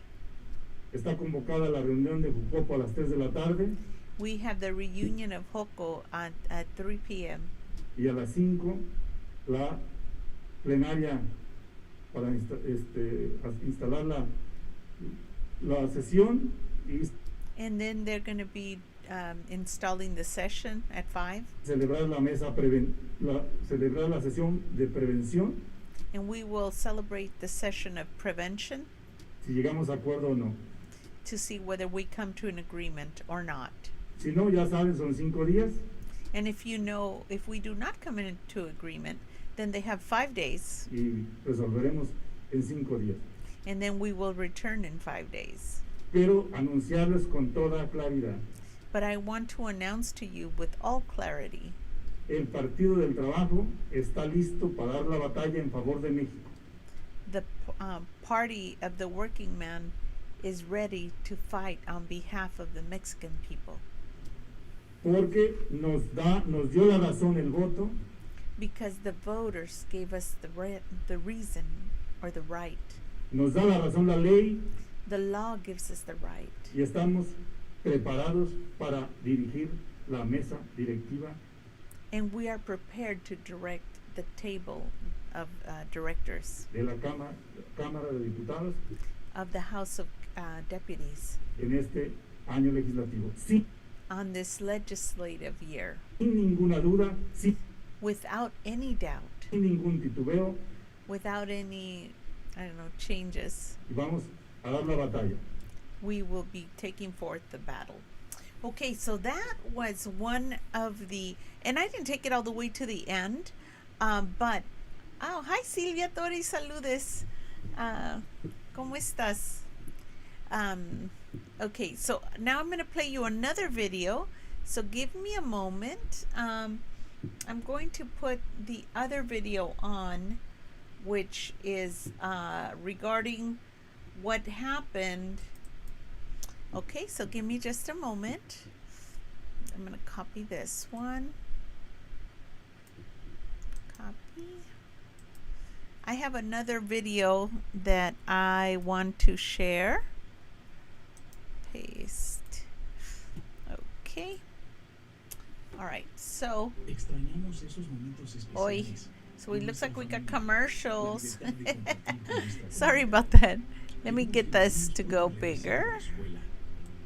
Está convocada la reunión de Jucopo a las 3 de la tarde We have the reunion of Hoko at 3 p.m. y a las 5 la plenaria para instalar la sesión y And then they're going to be installing the session at 5. celebrar celebrar la sesión de prevención And we will celebrate the session of prevention si llegamos a acuerdo o no. to see whether we come to an agreement or not. Si no, ya saben, son 5 días And if we do not come into agreement, then they have 5 days, y resolveremos en 5 días. and then we will return in 5 days. Pero anunciarles con toda claridad, But I want to announce to you with all clarity, el Partido del Trabajo está listo para dar la batalla en favor de México. the party of the working man is ready to fight on behalf of the Mexican people, Porque nos dio la razón el voto because the voters gave us the reason or the right. nos da la razón la ley The law gives us the right, y estamos preparados para dirigir la mesa directiva and we are prepared to direct the table of directors de la Cámara de Diputados of the House of Deputies en este año legislativo. Sin on this legislative year, ninguna duda, sin without any doubt, ningún titubeo, without any, changes. y vamos a dar la batalla. We will be taking forth the battle. Okay, so that was one of the, and I didn't take it all the way to the end, but, hi Silvia Tori, saludes. ¿Cómo estás? Okay, so now I'm going to play you another video, so give me a moment. I'm going to put the other video on, which is regarding what happened. Okay, so give me just a moment. I'm going to copy this one. Copy. I have another video that I want to share. Paste. Okay. All right. So, Extrañamos esos momentos hoy, especiales. so it looks con like we nuestra got familia. commercials. La libertad de compartir con nuestra Sorry comunidad. about that. Let me Algunos get this ciudadanos to pueden go regresar a bigger. la escuela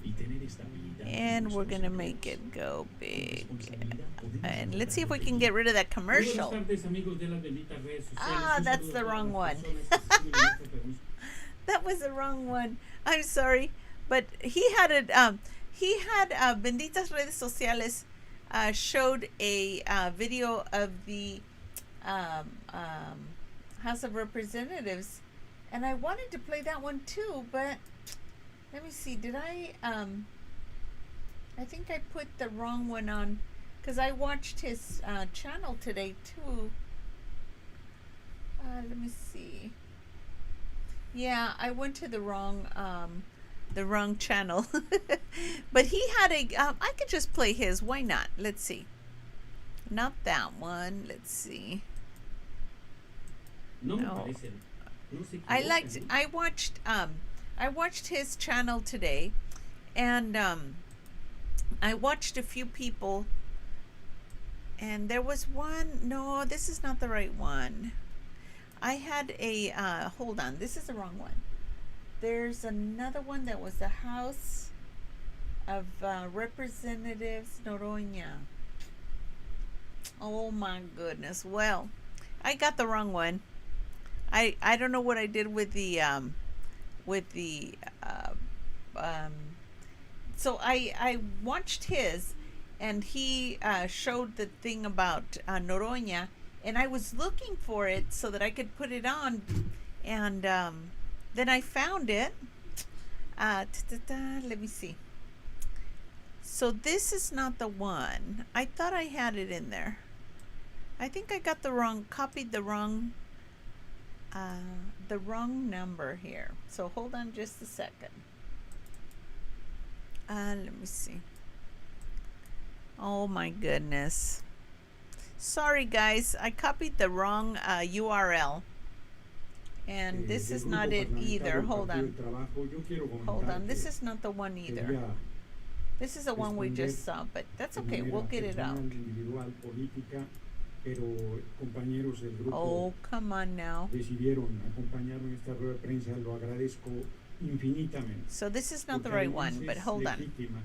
y tener estabilidad en And we're nuestros going to make empleos. it go Con big. responsabilidad podemos And let's lograr see if lo we que can get queremos. rid of that Buenas commercial. tardes, amigos de las benditas redes sociales. Ah, Un that's saludo the a todas wrong las one. personas que se siguen en esta transmisión. That was the wrong one. I'm sorry, but he had it. Benditas Redes Sociales showed a video of the House of Representatives, and I wanted to play that one too, but let me see. Did I? I think I put the wrong one on because I watched his channel today too. Let me see. Yeah, I went to the wrong channel. But he had a I could just play his. Why not? Let's see. Not that one. Let's see. No me No. parece. No se I equivocan, liked ¿eh? I watched his channel today, and I watched a few people, and there was one. No, this is not the right one. I had a hold on, this is the wrong one. There's another one that was the House of Representatives Noroña. Oh my goodness. Well, I got the wrong one. I don't know what I did with the so I watched his, and he showed the thing about Noroña, and I was looking for it so that I could put it on, and then I found it. Let me see. So this is not the one. I thought I had it in there. I think I got copied the wrong number here. So hold on just a second. Let me see. Oh my goodness. Sorry guys, I copied the wrong URL. And this Del is Grupo not it Parlamentario either. del Hold Partido on. del Trabajo, yo quiero Hold comentar on. This que is not the one either. quería This is the one we just saw, but that's de okay. We'll manera get it out. personal, individual, política, pero compañeros del grupo Oh, come on now. decidieron acompañarme en esta rueda de prensa, lo agradezco infinitamente. So this is not the Porque right además one, but es hold on. legítima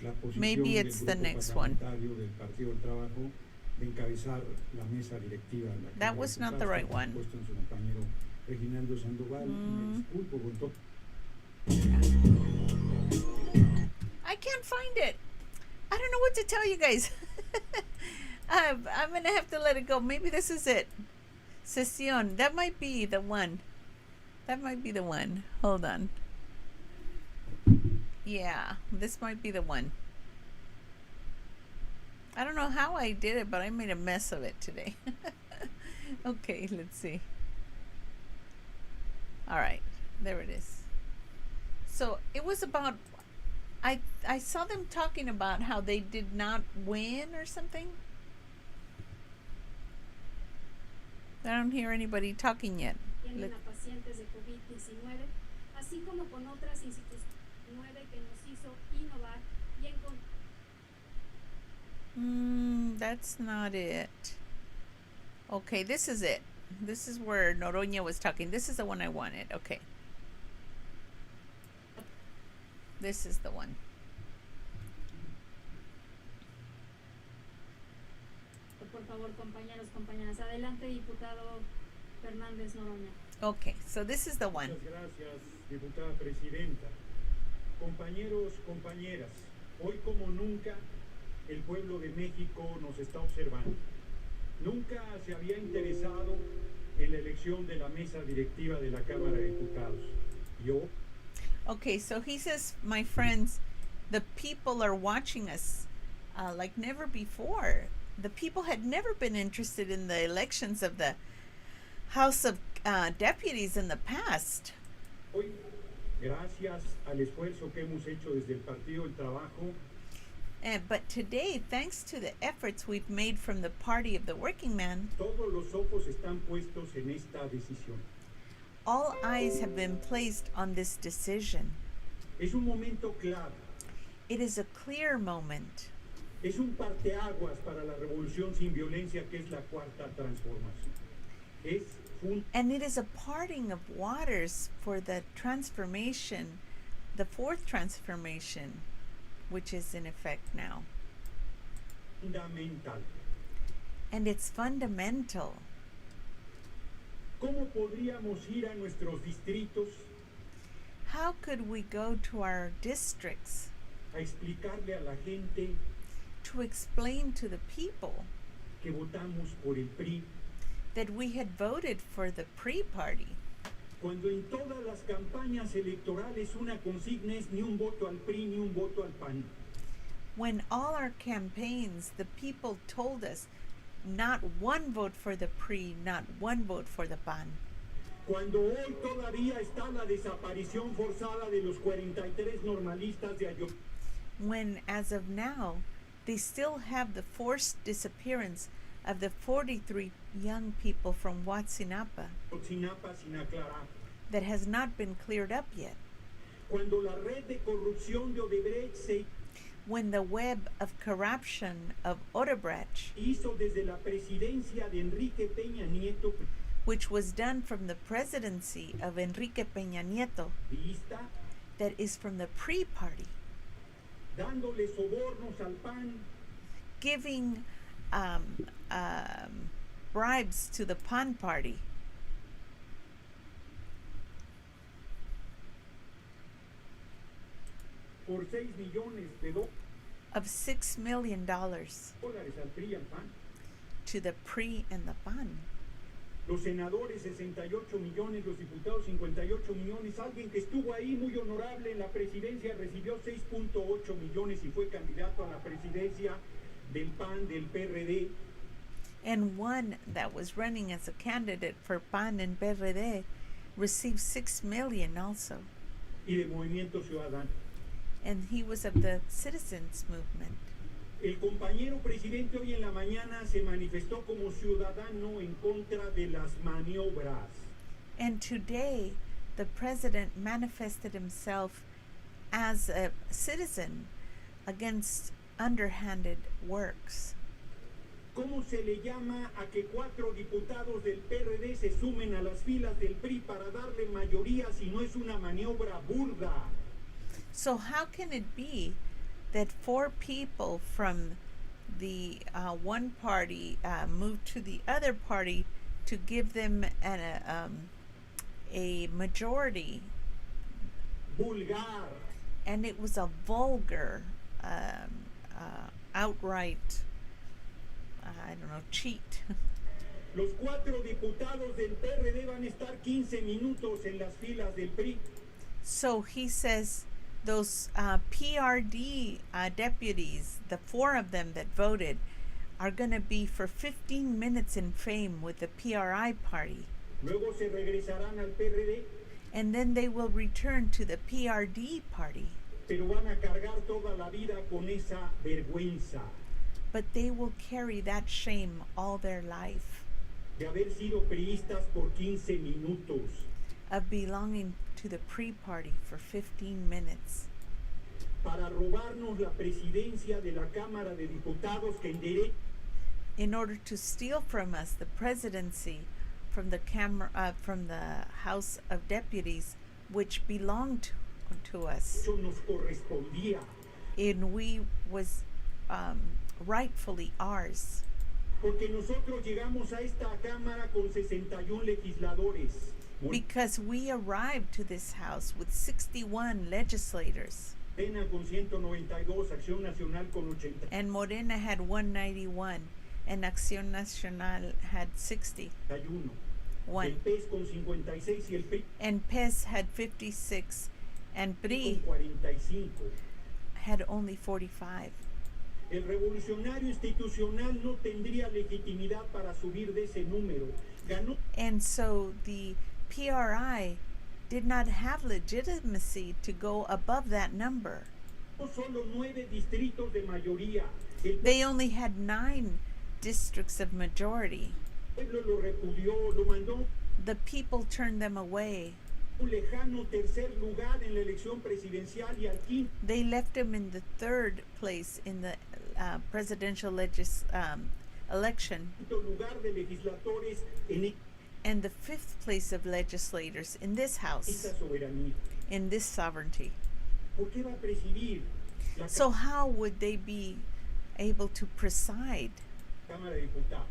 la posición Maybe del it's the grupo next one. parlamentario del Partido del Trabajo de encabezar la mesa directiva de la Cámara That de was not Diputados, the right por one. supuesto en su compañero Reginaldo Sandoval, y me disculpo con todo. I can't find it. I don't know what to tell you guys. I'm going to have to let it go. Maybe this is it. Sesión. That might be the one. That might be the one. Hold on. Yeah, this might be the one. I don't know how I did it, but I made a mess of it today. Okay, let's see. All right, there it is. So it was about, I saw them talking about how they did not win or something. I don't hear anybody talking yet. Tienen a pacientes de COVID-19, así como con otras instituciones que nos hizo innovar y encontrar. That's not it. Okay, this is it. This is where Noroña was talking. This is the one I wanted. Okay. This is the one. Por favor, compañeros, compañeras. Adelante, diputado Fernández Noroña. Okay, so this is the one. Muchas gracias, diputada presidenta. Compañeros, compañeras, hoy como nunca el pueblo de México nos está observando. Nunca se había interesado en la elección de la mesa directiva de la Cámara de Diputados. Yo Okay, so he says, my friends, the people are watching us like never before. The people had never been interested in the elections of the House of Deputies in the past. hoy, gracias al esfuerzo que hemos hecho desde el Partido del Trabajo, But today, thanks to the efforts we've made from the Party of the Working Man, Todos los ojos están puestos en esta decisión. all eyes have been placed on this decision. Es un momento clave, It is a clear moment. es un parteaguas para la revolución sin violencia que es la cuarta transformación. Es And it is a parting of waters for the transformation, the fourth transformation, which is in effect now. fundamental. And it's fundamental. ¿Cómo podríamos ir a nuestros distritos How could we go to our districts a explicarle a la gente to explain to the people que votamos por el PRI that we had voted for the pre-party, cuando en todas las campañas electorales una consigna es ni un voto al PRI ni un voto al PAN? when all our campaigns, the people told us not one vote for the pre, not one vote for the PAN. Cuando hoy todavía está la desaparición forzada de los 43 normalistas de Ayotzinapa, When, as of now, they still have the forced disappearance of the 43 young people from Huatzinapa sin aclarar. that has not been cleared up yet. Cuando la red de corrupción de Odebrecht se When the web of corruption of Odebrecht, hizo desde la presidencia de Enrique Peña Nieto, which was done from the presidency of Enrique Peña Nieto, priista, that is from the pre-party, dándole sobornos al PAN, giving bribes to the PAN party por 6 millones de of $6 million dólares al PRI y al PAN. to the pre and the PAN. Los senadores 68 millones, los diputados 58 millones. Alguien que estuvo ahí muy honorable en la presidencia recibió 6.8 millones y fue candidato a la presidencia del PAN, del PRD. And one that was running as a candidate for PAN and PRD received $6 million also. Y de Movimiento Ciudadano. And he was of the citizens movement. El compañero presidente hoy en la mañana se manifestó como ciudadano en contra de las maniobras. And today, the president manifested himself as a citizen against underhanded works. ¿Cómo se le llama a que 4 diputados del PRD se sumen a las filas del PRI para darle mayoría si no es una maniobra burda? So how can it be that 4 people from the one party moved to the other party to give them a majority? Vulgar. And it was a vulgar, outright, I don't know, cheat. Los 4 diputados del PRD van a estar 15 minutos en las filas del PRI. So he says those PRD deputies, the 4 of them that voted, are going to be for 15 minutes in fame with the PRI party. Luego se regresarán al PRD, And then they will return to the PRD party. pero van a cargar toda la vida con esa vergüenza But they will carry that shame all their life de haber sido priistas por 15 minutos. of belonging to the pre-party for 15 minutes. Para robarnos la presidencia de la Cámara de Diputados que en derecho In order to steal from us the presidency from the House of Deputies, which belonged to us, nos correspondía. and we was rightfully ours. Porque nosotros llegamos a esta Cámara con 61 legisladores. Because we arrived to this house with 61 legislators, Morena con 192, Acción Nacional con 80. and Morena had 191, and Acción Nacional had 61, El PES con 56 y el PRI and PES had 56, and con PRI 45. had only 45. El revolucionario institucional no tendría legitimidad para subir de ese número. Ganó And so the PRI did not have legitimacy to go above that number. Solo 9 distritos de mayoría. El They only had 9 districts of majority. pueblo lo repudió, lo mandó The people turned them away. a un lejano tercer lugar en la elección presidencial y al quinto They left him in the 3rd place in the presidential election lugar de legisladores en and the 5th place of legislators in this house, esta soberanía. in this sovereignty. ¿Por qué va a presidir la So how would they be able to preside Cámara de Diputados?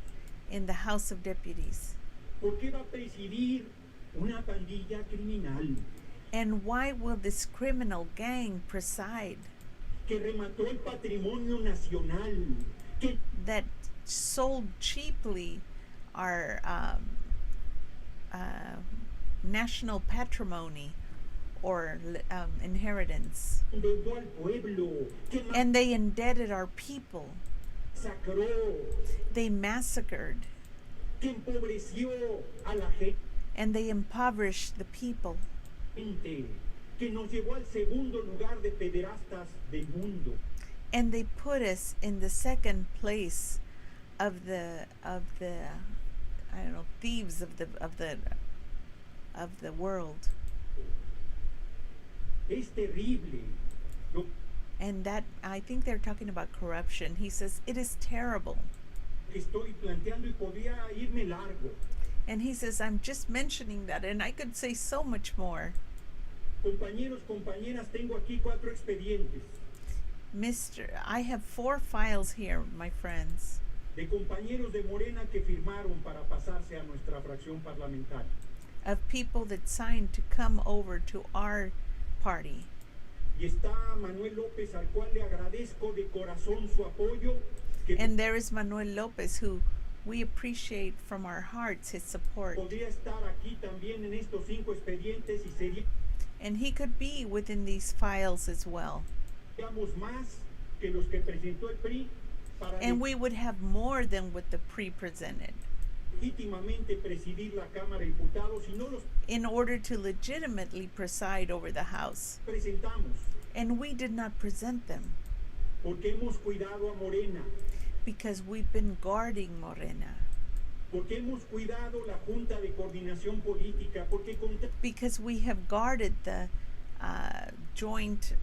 in the House of Deputies? ¿Por qué va a presidir una pandilla criminal And why will this criminal gang preside que remató el patrimonio nacional, que that sold cheaply our national patrimony or inheritance? endeudó al pueblo, que And they indebted our people. masacró, They massacred que empobreció a la gente, and they impoverished the people. que nos llevó al segundo lugar de pederastas del mundo. And they put us in the 2nd place of the I don't know, thieves of the world. Es terrible. Lo And that, I think they're talking about corruption. He says it is terrible. que estoy planteando y podría irme largo. And he says, I'm just mentioning that, and I could say so much more. Compañeros, compañeras, tengo aquí 4 expedientes I have 4 files here, my friends, de compañeros de Morena que firmaron para pasarse a nuestra fracción parlamentaria. of people that signed to come over to our party. Y está Manuel López, al cual le agradezco de corazón su apoyo, que And there is Manuel Lopez, who we appreciate from our hearts his support. podría estar aquí también en estos 5 expedientes y And he could be within these files as well. seríamos más que los que presentó el PRI para And we would have more than what the pre-presented legítimamente presidir la Cámara de Diputados y no los in order to legitimately preside over the House. presentamos And we did not present them porque hemos cuidado a Morena, because we've been guarding Morena, porque hemos cuidado la Junta de Coordinación Política, porque because we have guarded the joint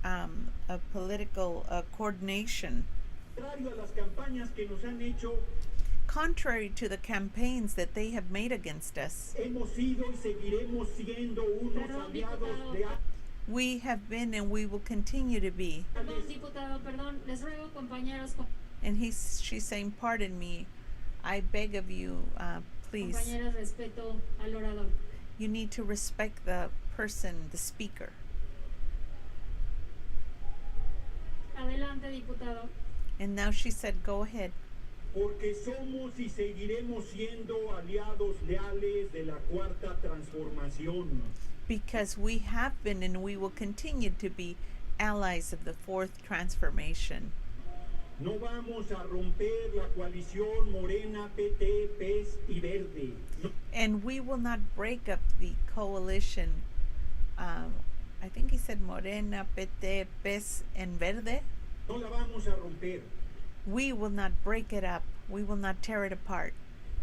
political coordination, contrario a las campañas que nos han hecho, contrary to the campaigns that they have made against us. hemos sido y seguiremos siendo unos Perdón, aliados diputado. leales. We have been and we will continue to be. Perdón, diputado, perdón. Les ruego, compañeros, And she's saying, pardon me, I beg of you, please, compañeras, respeto al orador. you need to respect the person, the speaker. Adelante, diputado. And now she said, go ahead. Porque somos y seguiremos siendo aliados leales de la Cuarta Transformación. Because we have been and we will continue to be allies of the 4th transformation. No vamos a romper la coalición Morena, PT, PES y Verde. No, And we will not break up the coalition. I think he said Morena, PT, PES, and Verde. no la vamos a romper. We will not break it up. We will not tear it apart.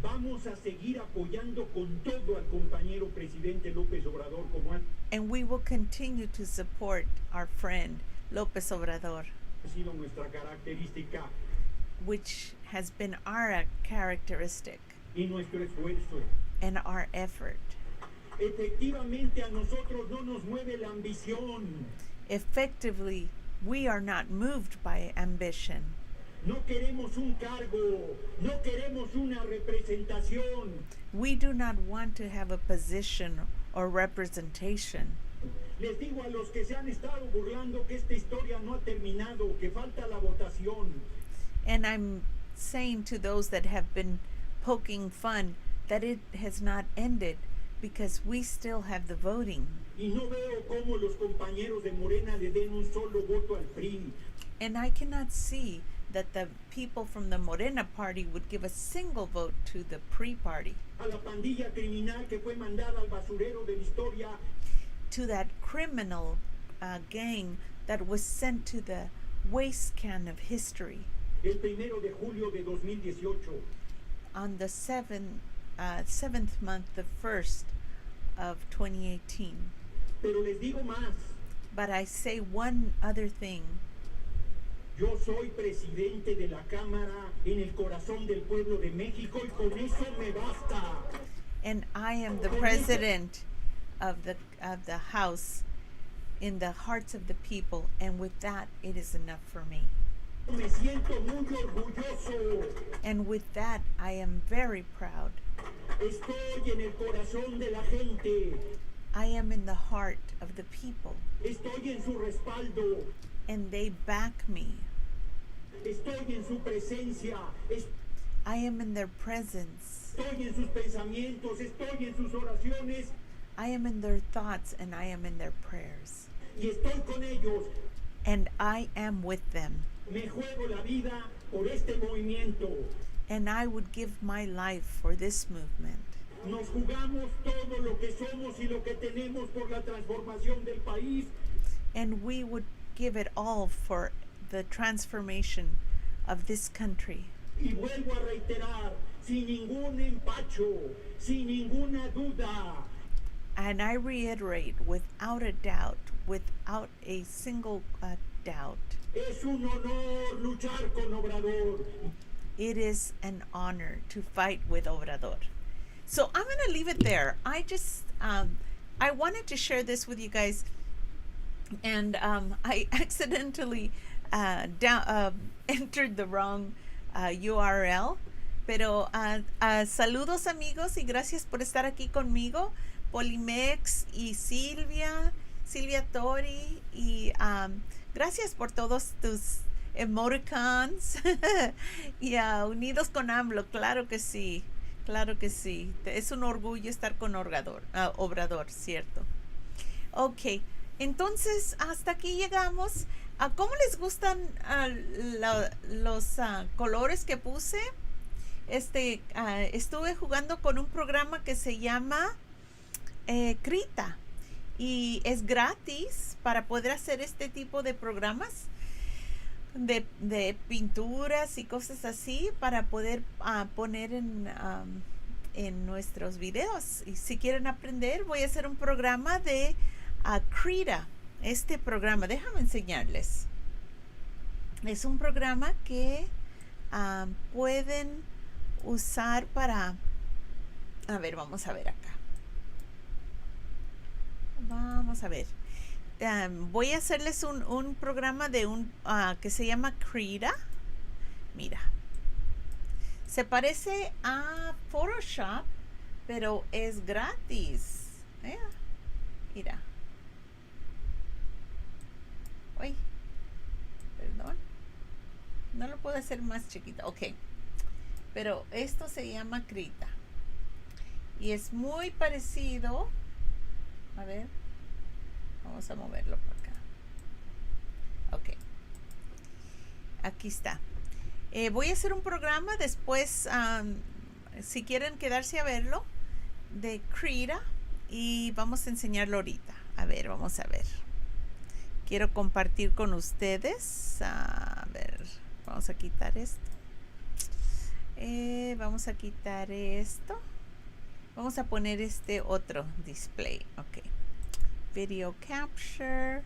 Vamos a seguir apoyando con todo al compañero presidente López Obrador como ha And we will continue to support our friend López Obrador, sido nuestra característica which has been our characteristic y nuestro esfuerzo. and our effort. Efectivamente a nosotros no nos mueve la ambición. Effectively, we are not moved by ambition. No queremos un cargo, no queremos una representación. We do not want to have a position or representation. Les digo a los que se han estado burlando que esta historia no ha terminado, que falta la votación. And I'm saying to those that have been poking fun that it has not ended because we still have the voting. Y no veo cómo los compañeros de Morena le den un solo voto al PRI. And I cannot see that the people from the Morena party would give a single vote to the pre-party, A la pandilla criminal que fue mandada al basurero de la historia, to that criminal gang that was sent to the waste can of history el 1 de julio de 2018. on the seventh month, the 1st of 2018. Pero les digo más, But I say one other thing. yo soy presidente de la Cámara en el corazón del pueblo de México y con eso me basta. And I am the president of the House in the hearts of the people, and with that it is enough for me. Me siento muy orgulloso. And with that I am very proud. Estoy en el corazón de la gente. I am in the heart of the people, Estoy en su respaldo. and they back me. Estoy en su presencia. I am in their presence. Estoy en sus pensamientos. Estoy en sus oraciones. I am in their thoughts, and I am in their prayers. Y estoy con ellos. And I am with them. Me juego la vida por este movimiento. And I would give my life for this movement. Nos jugamos todo lo que somos y lo que tenemos por la transformación del país. And we would give it all for the transformation of this country. Y vuelvo a reiterar, sin ningún empacho, sin ninguna duda, And I reiterate, without a doubt, without a single doubt, es un honor luchar con Obrador. it is an honor to fight with Obrador. So I'm going to leave it there. I just, I wanted to share this with you guys. And I accidentally entered the wrong URL. Pero saludos amigos y gracias por estar aquí conmigo. Polimex y Silvia Tori y gracias por todos tus emoticons. Y unidos con AMLO, claro que sí. Es un orgullo estar con Obrador, cierto. Ok, entonces hasta aquí llegamos. ¿Cómo les gustan los colores que puse? Estuve jugando con un programa que se llama Krita y es gratis para poder hacer este tipo de programas de pinturas y cosas así para poder poner en nuestros videos. Y si quieren aprender, voy a hacer un programa de Krita. Este programa, déjame enseñarles. Es un programa que pueden usar para... A ver, vamos a ver acá. Vamos a ver. Voy a hacerles un programa de que se llama Krita. Mira. Se parece a Photoshop, pero es gratis. Mira. Uy. Perdón. No lo puedo hacer más chiquito. Ok. Pero esto se llama Krita. Y es muy parecido. A ver. Vamos a moverlo por acá. Ok. Aquí está. Voy a hacer un programa después, si quieren quedarse a verlo, de Krita. Y vamos a enseñarlo ahorita. A ver, vamos a ver. Quiero compartir con ustedes. A ver, vamos a quitar esto. Vamos a quitar esto. Vamos a poner este otro display. Ok. Video capture.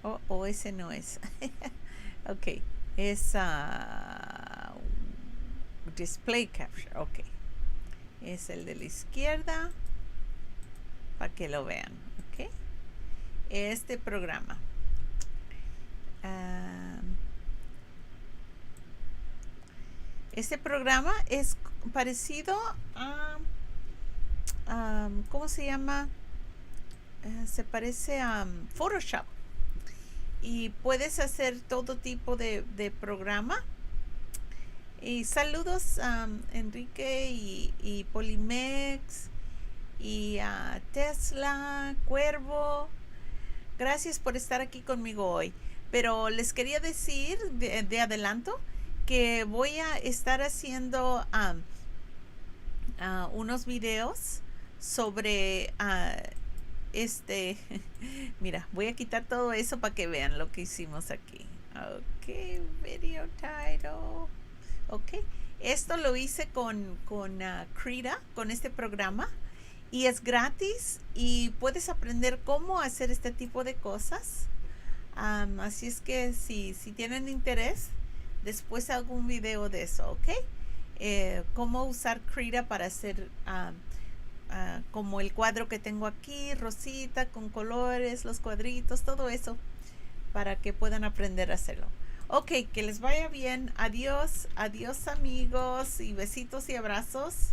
Oh, ese no es. Ok. Es display capture. Ok. Es el de la izquierda. Para que lo vean. Ok. Este programa. Este programa es parecido a ¿cómo se llama? Se parece a Photoshop y puedes hacer todo tipo de programa. Y saludos a Enrique y Polimex y a Tesla, Cuervo. Gracias por estar aquí conmigo hoy. Pero les quería decir de adelanto que voy a estar haciendo unos videos sobre mira, voy a quitar todo eso para que vean lo que hicimos aquí. Ok, video title. Ok, esto lo hice con Krita, con este programa. Y es gratis y puedes aprender cómo hacer este tipo de cosas. Así es que si tienen interés, después hago un video de eso, ¿ok? Cómo usar Krita para hacer como el cuadro que tengo aquí, rosita, con colores, los cuadritos, todo eso, para que puedan aprender a hacerlo. Ok, que les vaya bien. Adiós, adiós amigos, y besitos y abrazos.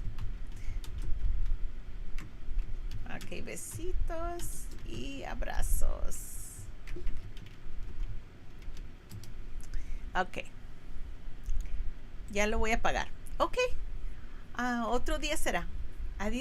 Ok, besitos y abrazos. Ok. Ya lo voy a apagar. Ok. Otro día será.